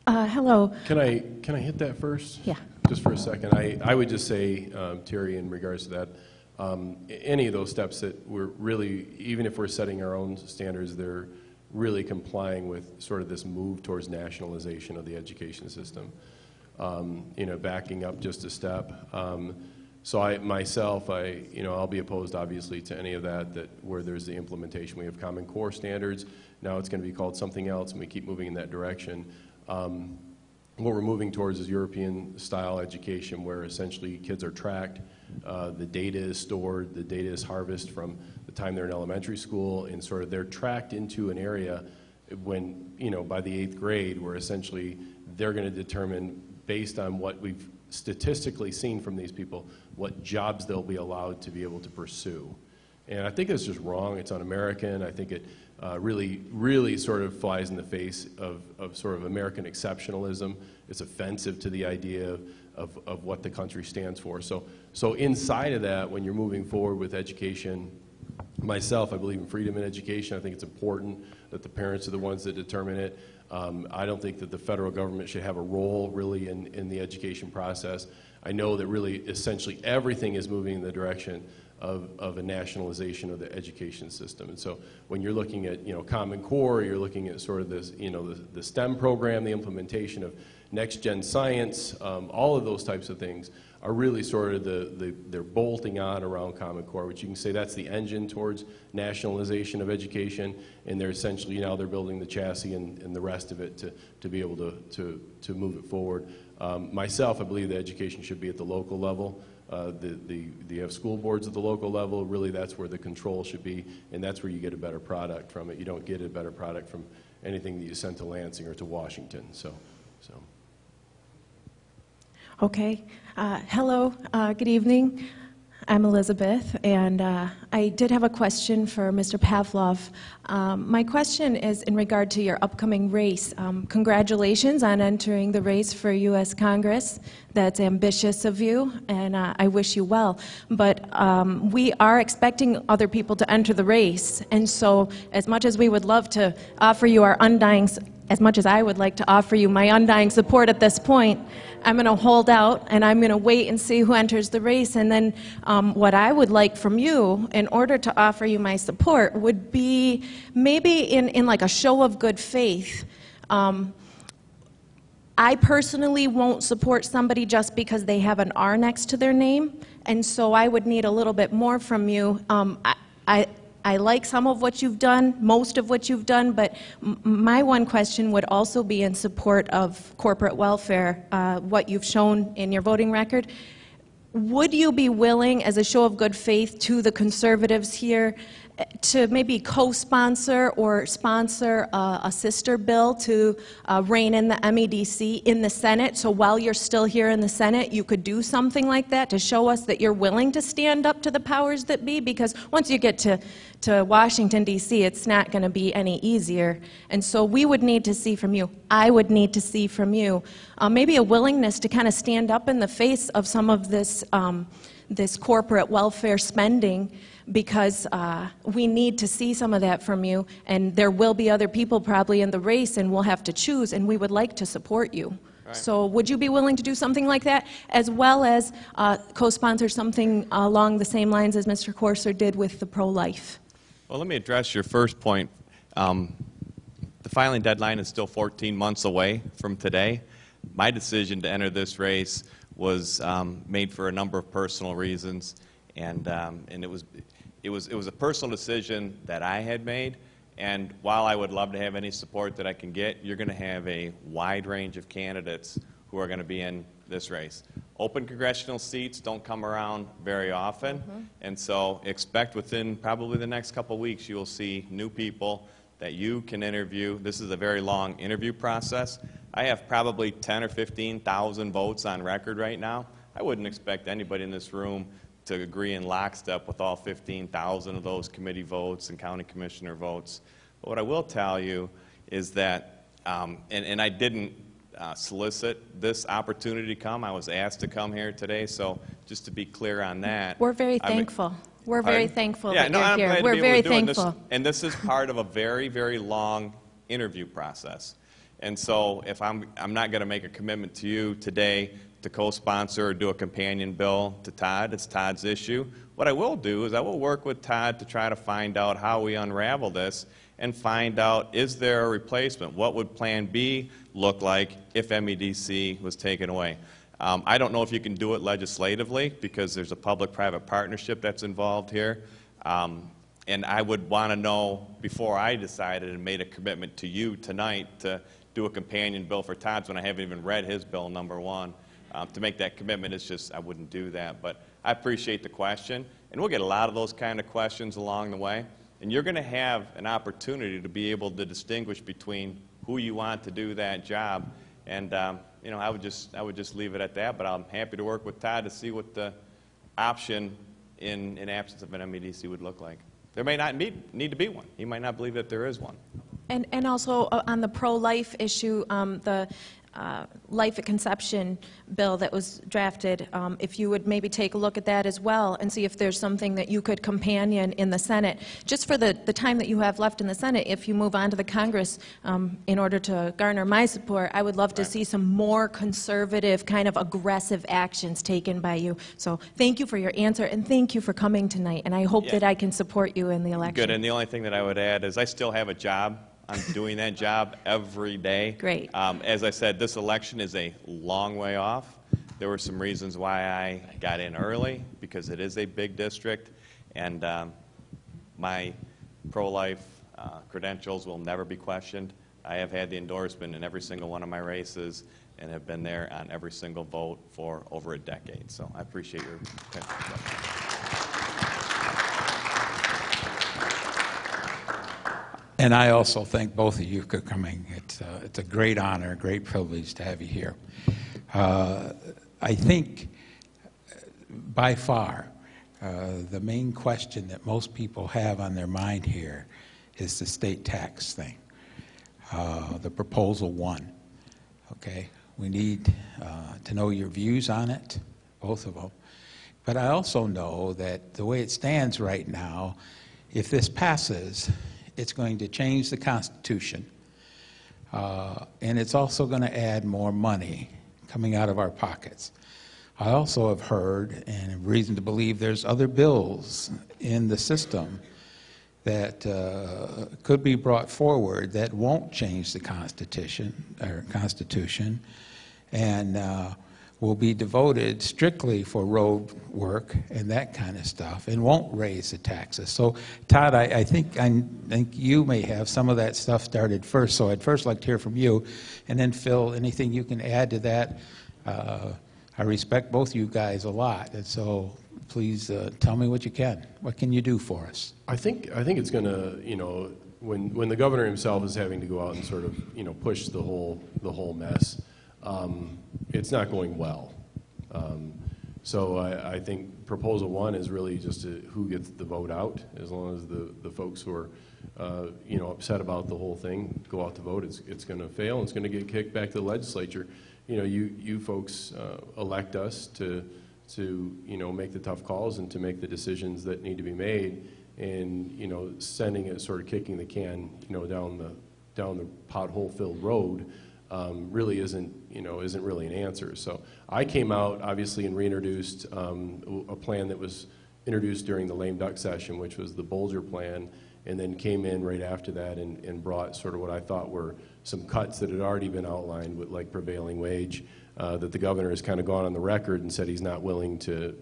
Hello. Can I hit that first? Yeah. Just for a second. I would just say, Terry, in regards to that, any of those steps that we're really, even if we're setting our own standards, they're really complying with sort of this move towards nationalization of the education system. Backing up just a step. So I'll be opposed, obviously, to any of that where there's the implementation. We have Common Core standards. Now it's going to be called something else, and we keep moving in that direction. What we're moving towards is European-style education, where essentially kids are tracked, the data is stored, the data is harvested from the time they're in elementary school, and sort of they're tracked into an area when, by the 8th grade, where essentially they're going to determine, based on what we've statistically seen from these people, what jobs they'll be allowed to be able to pursue. And I think it's just wrong. It's un-American. I think it really sort of flies in the face of sort of American exceptionalism. It's offensive to the idea of what the country stands for. So inside of that, when you're moving forward with education, myself, I believe in freedom in education. I think it's important that the parents are the ones that determine it. I don't think that the federal government should have a role really in the education process. I know that really essentially everything is moving in the direction of a nationalization of the education system. And so when you're looking at Common Core, you're looking at sort of this the STEM program, the implementation of next gen science, all of those types of things are really sort of they're bolting on around Common Core, which you can say that's the engine towards nationalization of education, and they're essentially now they're building the chassis and the rest of it to be able to move it forward. Myself, I believe that education should be at the local level. You have school boards at the local level. Really, that's where the control should be, and that's where you get a better product from it. You don't get a better product from anything that you send to Lansing or to Washington. So. Okay. Hello. Good evening. I'm Elizabeth, and I did have a question for Mr. Pavlov. My question is in regard to your upcoming race. Congratulations on entering the race for U.S. Congress. That's ambitious of you, and I wish you well. But we are expecting other people to enter the race, and so as much as we would love to offer you our undying as much as I would like to offer you my undying support at this point, I'm going to hold out and I'm going to wait and see who enters the race. And then what I would like from you, in order to offer you my support, would be maybe in like a show of good faith. I personally won't support somebody just because they have an R next to their name, and so I would need a little bit more from you. I like some of what you've done, most of what you've done, but my one question would also be in support of corporate welfare, what you've shown in your voting record. Would you be willing, as a show of good faith to the conservatives here, to maybe co-sponsor or sponsor a sister bill to rein in the MEDC in the Senate? So while you're still here in the Senate, you could do something like that to show us that you're willing to stand up to the powers that be? Because once you get to Washington, D.C., it's not going to be any easier. And so we would need to see from you, I would need to see from you, maybe a willingness to kind of stand up in the face of some of this, this corporate welfare spending, because we need to see some of that from you, and there will be other people probably in the race, and we'll have to choose, and we would like to support you. Right. So would you be willing to do something like that, as well as co-sponsor something along the same lines as Mr. Courser did with the pro-life? Well, let me address your first point. The filing deadline is still 14 months away from today. My decision to enter this race was made for a number of personal reasons, and it was a personal decision that I had made. And while I would love to have any support that I can get, you're going to have a wide range of candidates who are going to be in this race. Open congressional seats don't come around very often, and so expect within probably the next couple of weeks you will see new people that you can interview. This is a very long interview process. I have probably 10 or 15,000 votes on record right now. I wouldn't expect anybody in this room to agree in lockstep with all 15,000 of those committee votes and county commissioner votes. But what I will tell you is that, and I didn't solicit this opportunity to come. I was asked to come here today, so just to be clear on that. We're very thankful. We're very thankful that I'm you're glad here. to We're be able very to do it. thankful. And this is part of a very, very long interview process. And so if I'm not going to make a commitment to you today to co-sponsor or do a companion bill to Todd. It's Todd's issue. What I will do is I will work with Todd to try to find out how we unravel this and find out, is there a replacement? What would Plan B look like if MEDC was taken away? I don't know if you can do it legislatively because there's a public-private partnership that's involved here. And I would want to know before I decided and made a commitment to you tonight to do a companion bill for Todd's when I haven't even read his bill, number one. To make that commitment, it's just I wouldn't do that. But I appreciate the question, and we'll get a lot of those kind of questions along the way. And you're going to have an opportunity to be able to distinguish between who you want to do that job. And you know, I would just leave it at that. But I'm happy to work with Todd to see what the option in absence of an MEDC would look like. There may not need to be one. He might not believe that there is one. And also on the pro-life issue, the life at conception bill that was drafted, if you would maybe take a look at that as well and see if there's something that you could companion in the Senate. Just for the time that you have left in the Senate, if you move on to the Congress, in order to garner my support, I would love to see some more conservative, kind of aggressive actions taken by you. So thank you for your answer, and thank you for coming tonight, and I hope that I can support you in the election. Good, and the only thing that I would add is I still have a job. I'm doing that job every day. Great. As I said, this election is a long way off. There were some reasons why I got in early, because it is a big district, and my pro-life credentials will never be questioned. I have had the endorsement in every single one of my races and have been there on every single vote for over a decade. So I appreciate your question. And I also thank both of you for coming. It's a great honor, a great privilege to have you here. I think by far the main question that most people have on their mind here is the state tax thing, the proposal 1. Okay, we need to know your views on it, both of them. But I also know that the way it stands right now, if this passes, it's going to change the Constitution. And it's also going to add more money coming out of our pockets. I also have heard and have reason to believe there's other bills in the system that could be brought forward that won't change the Constitution, and will be devoted strictly for road work and that kind of stuff, and won't raise the taxes. So, Todd, I think you may have some of that stuff started first. So I'd first like to hear from you, and then Phil, anything you can add to that. I respect both you guys a lot, and so please tell me what you can. What can you do for us? I think it's going to, you know, when the governor himself is having to go out and sort of, you know, push the whole mess, it's not going well. So I think proposal one is really just who gets the vote out. As long as the folks who are, you know, upset about the whole thing go out to vote, it's going to fail, and it's going to get kicked back to the legislature. You know, you folks elect us to you know, make the tough calls and to make the decisions that need to be made, and you know, sending it, sort of kicking the can, you know, down the pothole-filled road really isn't really an answer. So I came out obviously and reintroduced a plan that was introduced during the lame duck session, which was the Bolger plan, and then came in right after that and brought sort of what I thought were some cuts that had already been outlined with, like, prevailing wage, that the governor has kind of gone on the record and said he's not willing to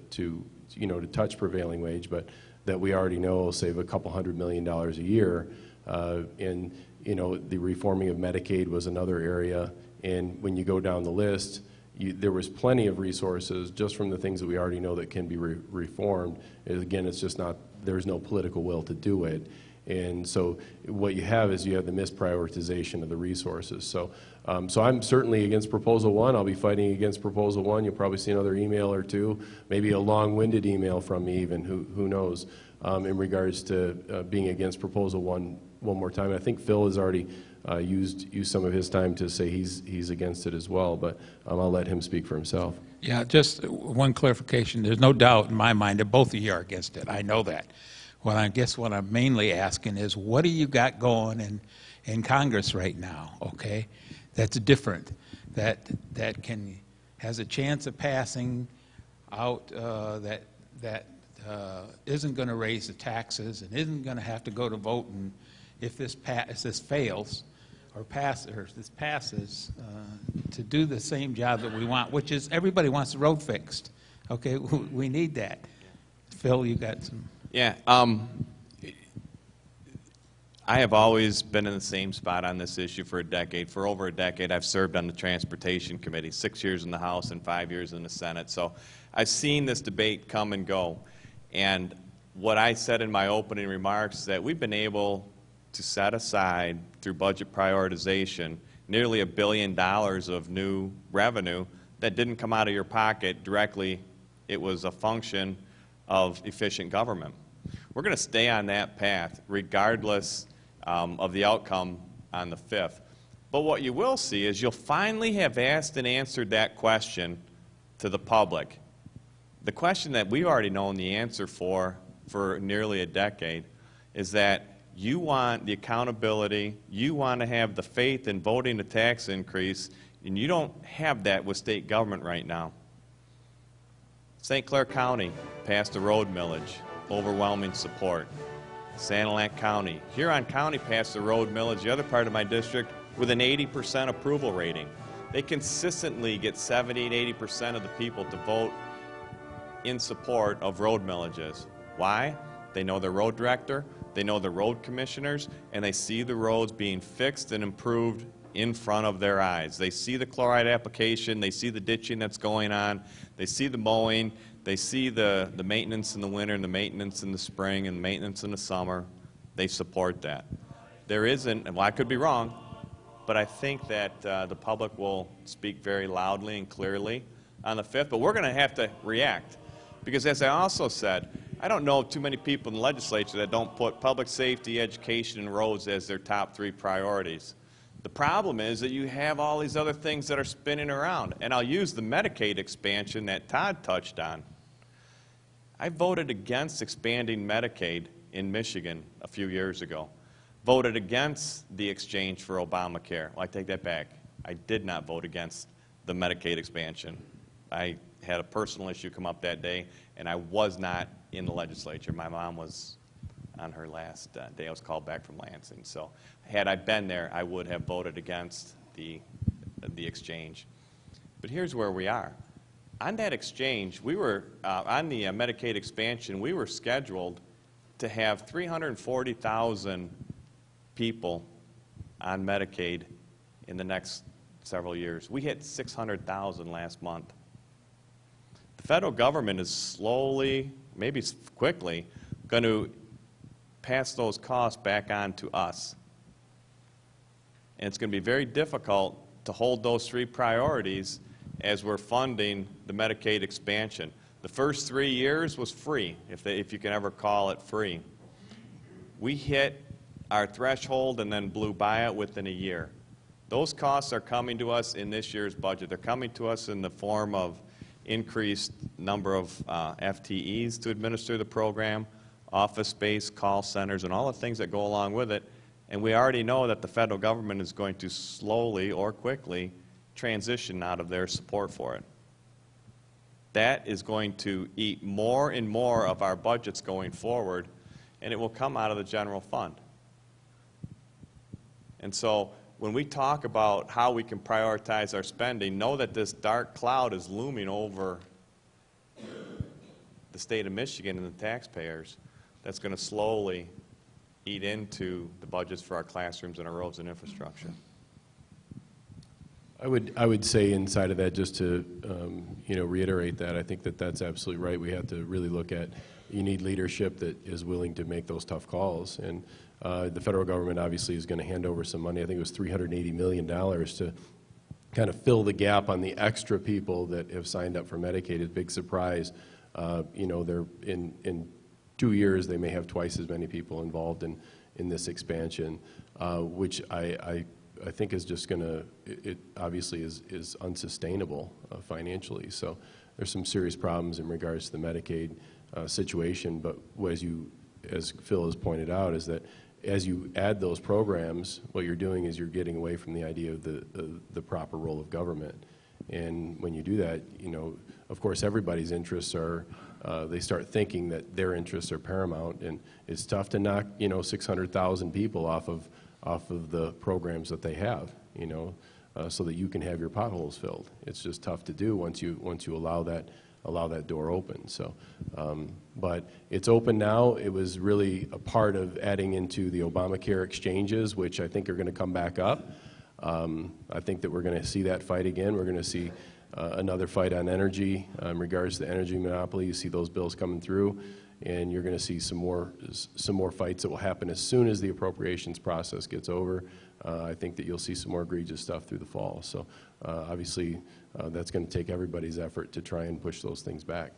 touch prevailing wage, but that we already know will save a couple $100 million a year. And you know, the reforming of Medicaid was another area. And when you go down the list, there was plenty of resources just from the things that we already know that can be reformed. And again, it's just not, there's no political will to do it. And so what you have is you have the misprioritization of the resources. So, so I'm certainly against proposal one. I'll be fighting against proposal one. You'll probably see another email or two, maybe a long-winded email from me even, who knows, in regards to being against proposal one more time. I think Phil has already used some of his time to say he's against it as well, but I'll let him speak for himself. Yeah, just one clarification. There's no doubt in my mind that both of you are against it. I know that. Well, I guess what I'm mainly asking is, what do you got going in Congress right now, okay, that's different, that has a chance of passing out, that isn't going to raise the taxes and isn't going to have to go to vote, and if this fails or this passes, to do the same job that we want, which is everybody wants the road fixed, okay, we need that. Phil, you got some... Yeah, I have always been in the same spot on this issue for a decade. For over a decade, I've served on the Transportation Committee, 6 years in the House and 5 years in the Senate. So I've seen this debate come and go. And what I said in my opening remarks is that we've been able to set aside, through budget prioritization, nearly $1 billion of new revenue that didn't come out of your pocket directly. It was a function of efficient government. We're going to stay on that path regardless of the outcome on the 5th. But what you will see is you'll finally have asked and answered that question to the public. The question that we've already known the answer for nearly a decade is that you want the accountability, you want to have the faith in voting a tax increase, and you don't have that with state government right now. St. Clair County passed a road millage, overwhelming support. Sanilac County, Huron County passed a road millage, the other part of my district, with an 80% approval rating. They consistently get 70 and 80% of the people to vote in support of road millages. Why? They know their road director, they know the road commissioners, and they see the roads being fixed and improved in front of their eyes. They see the chloride application, they see the ditching that's going on, they see the mowing, they see the maintenance in the winter and the maintenance in the spring and the maintenance in the summer. They support that. There isn't, well, I could be wrong, but I think that the public will speak very loudly and clearly on the 5th, but we're going to have to react. Because as I also said, I don't know too many people in the legislature that don't put public safety, education, and roads as their top 3 priorities. The problem is that you have all these other things that are spinning around. And I'll use the Medicaid expansion that Todd touched on. I voted against expanding Medicaid in Michigan a few years ago. voted against the exchange for Obamacare. Well, I take that back. I did not vote against the Medicaid expansion. I had a personal issue come up that day, and I was not in the legislature. My mom was on her last day. I was called back from Lansing. So had I been there, I would have voted against the exchange. But here's where we are. On that exchange, we were, on the Medicaid expansion, we were scheduled to have 340,000 people on Medicaid in the next several years. We hit 600,000 last month. The federal government is slowly, maybe quickly, going to pass those costs back on to us. And it's going to be very difficult to hold those three priorities as we're funding the Medicaid expansion. The first 3 years was free, if you can ever call it free. We hit our threshold and then blew by it within a year. Those costs are coming to us in this year's budget. They're coming to us in the form of increased number of FTEs to administer the program, office space, call centers, and all the things that go along with it. And we already know that the federal government is going to slowly or quickly transition out of their support for it. That is going to eat more and more of our budgets going forward, and it will come out of the general fund. And so when we talk about how we can prioritize our spending, know that this dark cloud is looming over the state of Michigan and the taxpayers that's going to slowly eat into the budgets for our classrooms and our roads and infrastructure. I would say inside of that, just to reiterate that, I think that that's absolutely right. We have to really look at, you need leadership that is willing to make those tough calls. And the federal government obviously is going to hand over some money. I think it was $380 million to kind of fill the gap on the extra people that have signed up for Medicaid. It's a big surprise. They're in 2 years they may have twice as many people involved in this expansion, which I think is just going to, it obviously is unsustainable financially. So there's some serious problems in regards to the Medicaid situation. But as Phil has pointed out, is that as you add those programs, what you're doing is you're getting away from the idea of the proper role of government. And when you do that, of course, everybody's interests are, they start thinking that their interests are paramount, and it's tough to knock, 600,000 people off of the programs that they have, so that you can have your potholes filled. It's just tough to do once you allow that door open. So, but it's open now. It was really a part of adding into the Obamacare exchanges, which I think are going to come back up. I think that we're going to see that fight again. We're going to see another fight on energy in regards to the energy monopoly. You see those bills coming through, and you're going to see some more fights that will happen as soon as the appropriations process gets over. I think that you'll see some more egregious stuff through the fall. So obviously that's going to take everybody's effort to try and push those things back.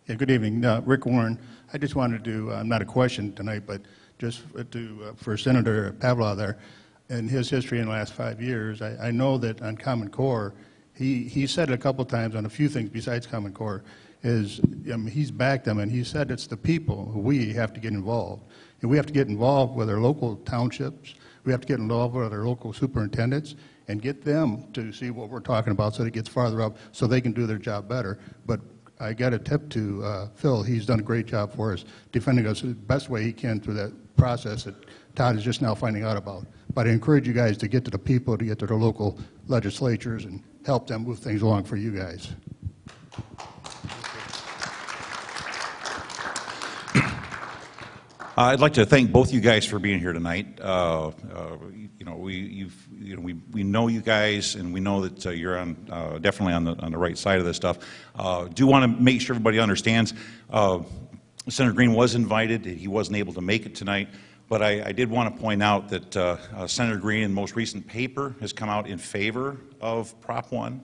Yeah, good evening. Rick Warren. I just wanted to, not a question tonight, but just for Senator Pavlov there, and his history in the last 5 years. I know that on Common Core, he said it a couple times on a few things besides Common Core, he's backed them, and he said it's the people who we have to get involved. And we have to get involved with our local townships. We have to get involved with our local superintendents and get them to see what we're talking about so that it gets farther up so they can do their job better. But I got a tip to Phil. He's done a great job for us, defending us the best way he can through that process that Todd is just now finding out about. But I encourage you guys to get to the people, to get to the local legislatures and help them move things along for you guys. I'd like to thank both you guys for being here tonight. We know you guys, and we know that you're definitely on the right side of this stuff. Do want to make sure everybody understands. Senator Green was invited. He wasn't able to make it tonight, but I did want to point out that Senator Green, in the most recent paper, has come out in favor of Prop 1.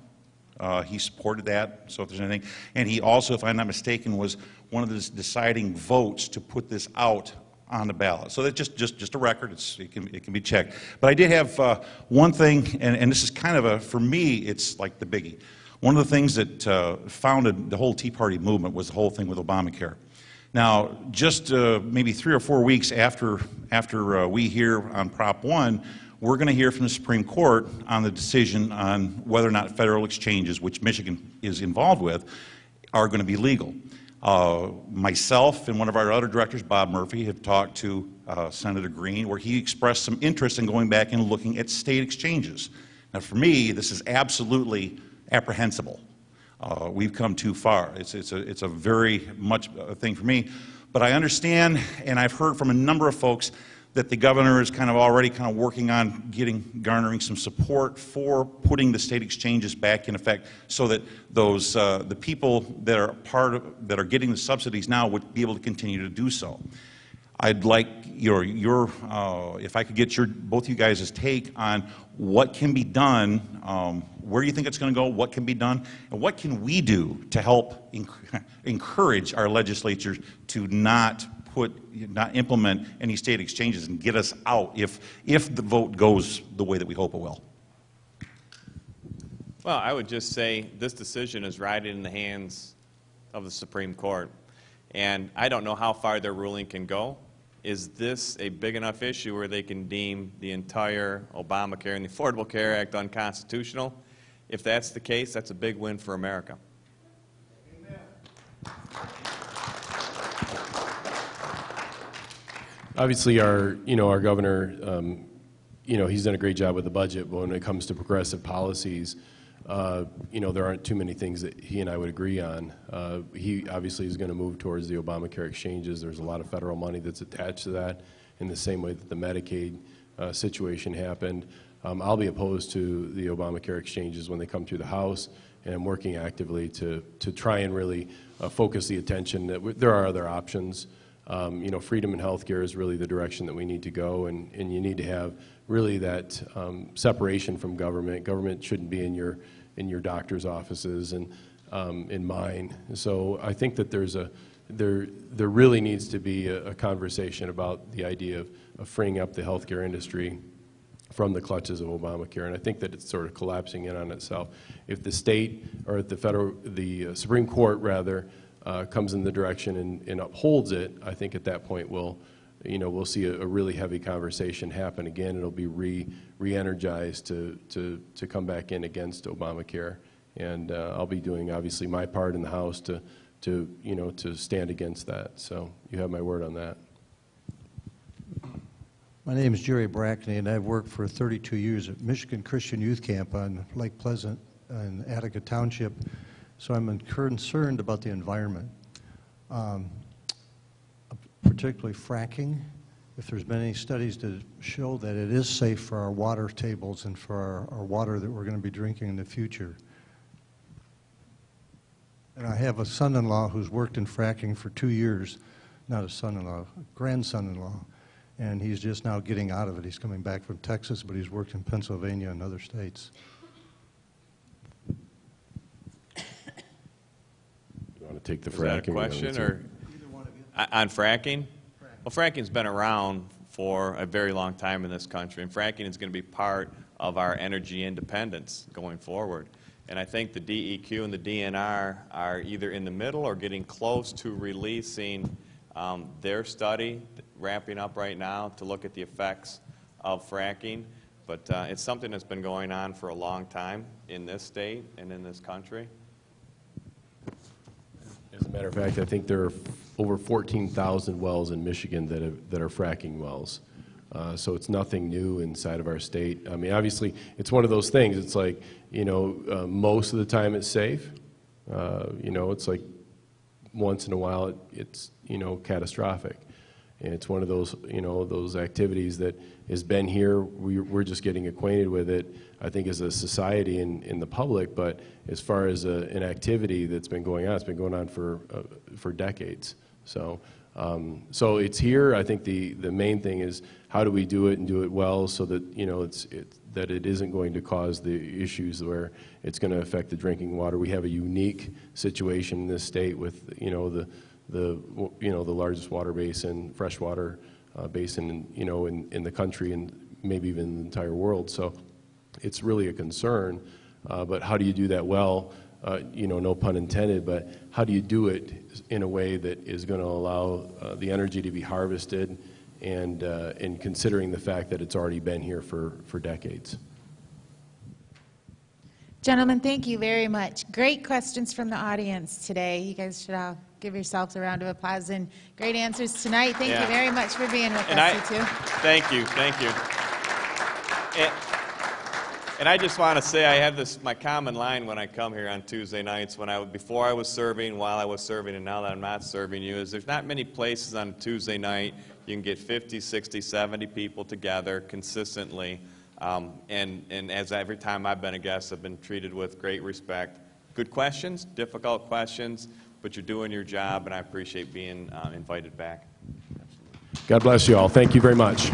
He supported that, so if there's anything. And he also, if I'm not mistaken, was one of the deciding votes to put this out on the ballot. So that's just a record. It can be checked. But I did have one thing, and this is kind of for me, it's like the biggie. One of the things that founded the whole Tea Party movement was the whole thing with Obamacare. Now, just maybe 3 or 4 weeks after we hear on Prop 1, we're going to hear from the Supreme Court on the decision on whether or not federal exchanges, which Michigan is involved with, are going to be legal. Myself and one of our other directors, Bob Murphy, have talked to Senator Green, where he expressed some interest in going back and looking at state exchanges. Now, for me, this is absolutely apprehensible. We've come too far. It's a very much a thing for me. But I understand, and I've heard from a number of folks, that the governor is already working on garnering some support for putting the state exchanges back in effect, so that those the people that are getting the subsidies now would be able to continue to do so. I'd like if I could get both of you guys' take on what can be done, where you think it's going to go, what can be done, and what can we do to help encourage our legislatures to not implement any state exchanges and get us out if the vote goes the way that we hope it will. Well, I would just say this decision is riding in the hands of the Supreme Court, and I don't know how far their ruling can go. Is this a big enough issue where they can deem the entire Obamacare and the Affordable Care Act unconstitutional? If that's the case, that's a big win for America. Obviously, our governor, he's done a great job with the budget, but when it comes to progressive policies, there aren't too many things that he and I would agree on. He obviously is going to move towards the Obamacare exchanges. There's a lot of federal money that's attached to that, in the same way that the Medicaid situation happened. I'll be opposed to the Obamacare exchanges when they come through the House, and I'm working actively to try and really focus the attention that there are other options. Freedom in healthcare is really the direction that we need to go, and you need to have really that separation from government. Government shouldn't be in your doctor's offices and in mine. So I think that there really needs to be a conversation about the idea of freeing up the healthcare industry from the clutches of Obamacare, and I think that it's sort of collapsing in on itself. If the state, or the Supreme Court rather, comes in the direction and upholds it, I think at that point we'll see a really heavy conversation happen again. It'll be re-energized to come back in against Obamacare, and I'll be doing obviously my part in the House to stand against that. So you have my word on that. My name is Jerry Brackney, and I've worked for 32 years at Michigan Christian Youth Camp on Lake Pleasant in Attica Township. So I'm concerned about the environment, particularly fracking. If there's been any studies to show that it is safe for our water tables and for our water that we're going to be drinking in the future. And I have a son-in-law who's worked in fracking for 2 years, not a son-in-law, a grandson-in-law, and he's just now getting out of it. He's coming back from Texas, but he's worked in Pennsylvania and other states. Take the fracking. Is that a question, or on fracking? Well, fracking's been around for a very long time in this country, and fracking is going to be part of our energy independence going forward. And I think the DEQ and the DNR are either in the middle or getting close to releasing their study, wrapping up right now, to look at the effects of fracking. But it's something that's been going on for a long time in this state and in this country. As a matter of fact, I think there are over 14,000 wells in Michigan that are fracking wells. So it's nothing new inside of our state. I mean, obviously, it's one of those things. It's like, most of the time it's safe. It's like once in a while it's catastrophic. And it's one of those, those activities that has been here. We're just getting acquainted with it, I think, as a society and in the public. But as far as an activity that's been going on, it's been going on for decades. So it's here. I think the main thing is how do we do it and do it well, so that that it isn't going to cause the issues where it's going to affect the drinking water. We have a unique situation in this state with the largest water basin, freshwater basin, in the country and maybe even the entire world. So it's really a concern. But how do you do that well no pun intended, but how do you do it in a way that is going to allow the energy to be harvested and considering the fact that it's already been here for decades? Gentlemen, thank you very much. Great questions from the audience today. You guys should all give yourselves a round of applause, and great answers tonight. Thank you very much for being with us, you two. Thank you. And I just want to say I have my common line when I come here on Tuesday nights, before I was serving, while I was serving, and now that I'm not serving you, is there's not many places on a Tuesday night you can get 50, 60, 70 people together consistently. And as every time I've been a guest, I've been treated with great respect. Good questions, difficult questions, but you're doing your job, and I appreciate being invited back. God bless you all. Thank you very much.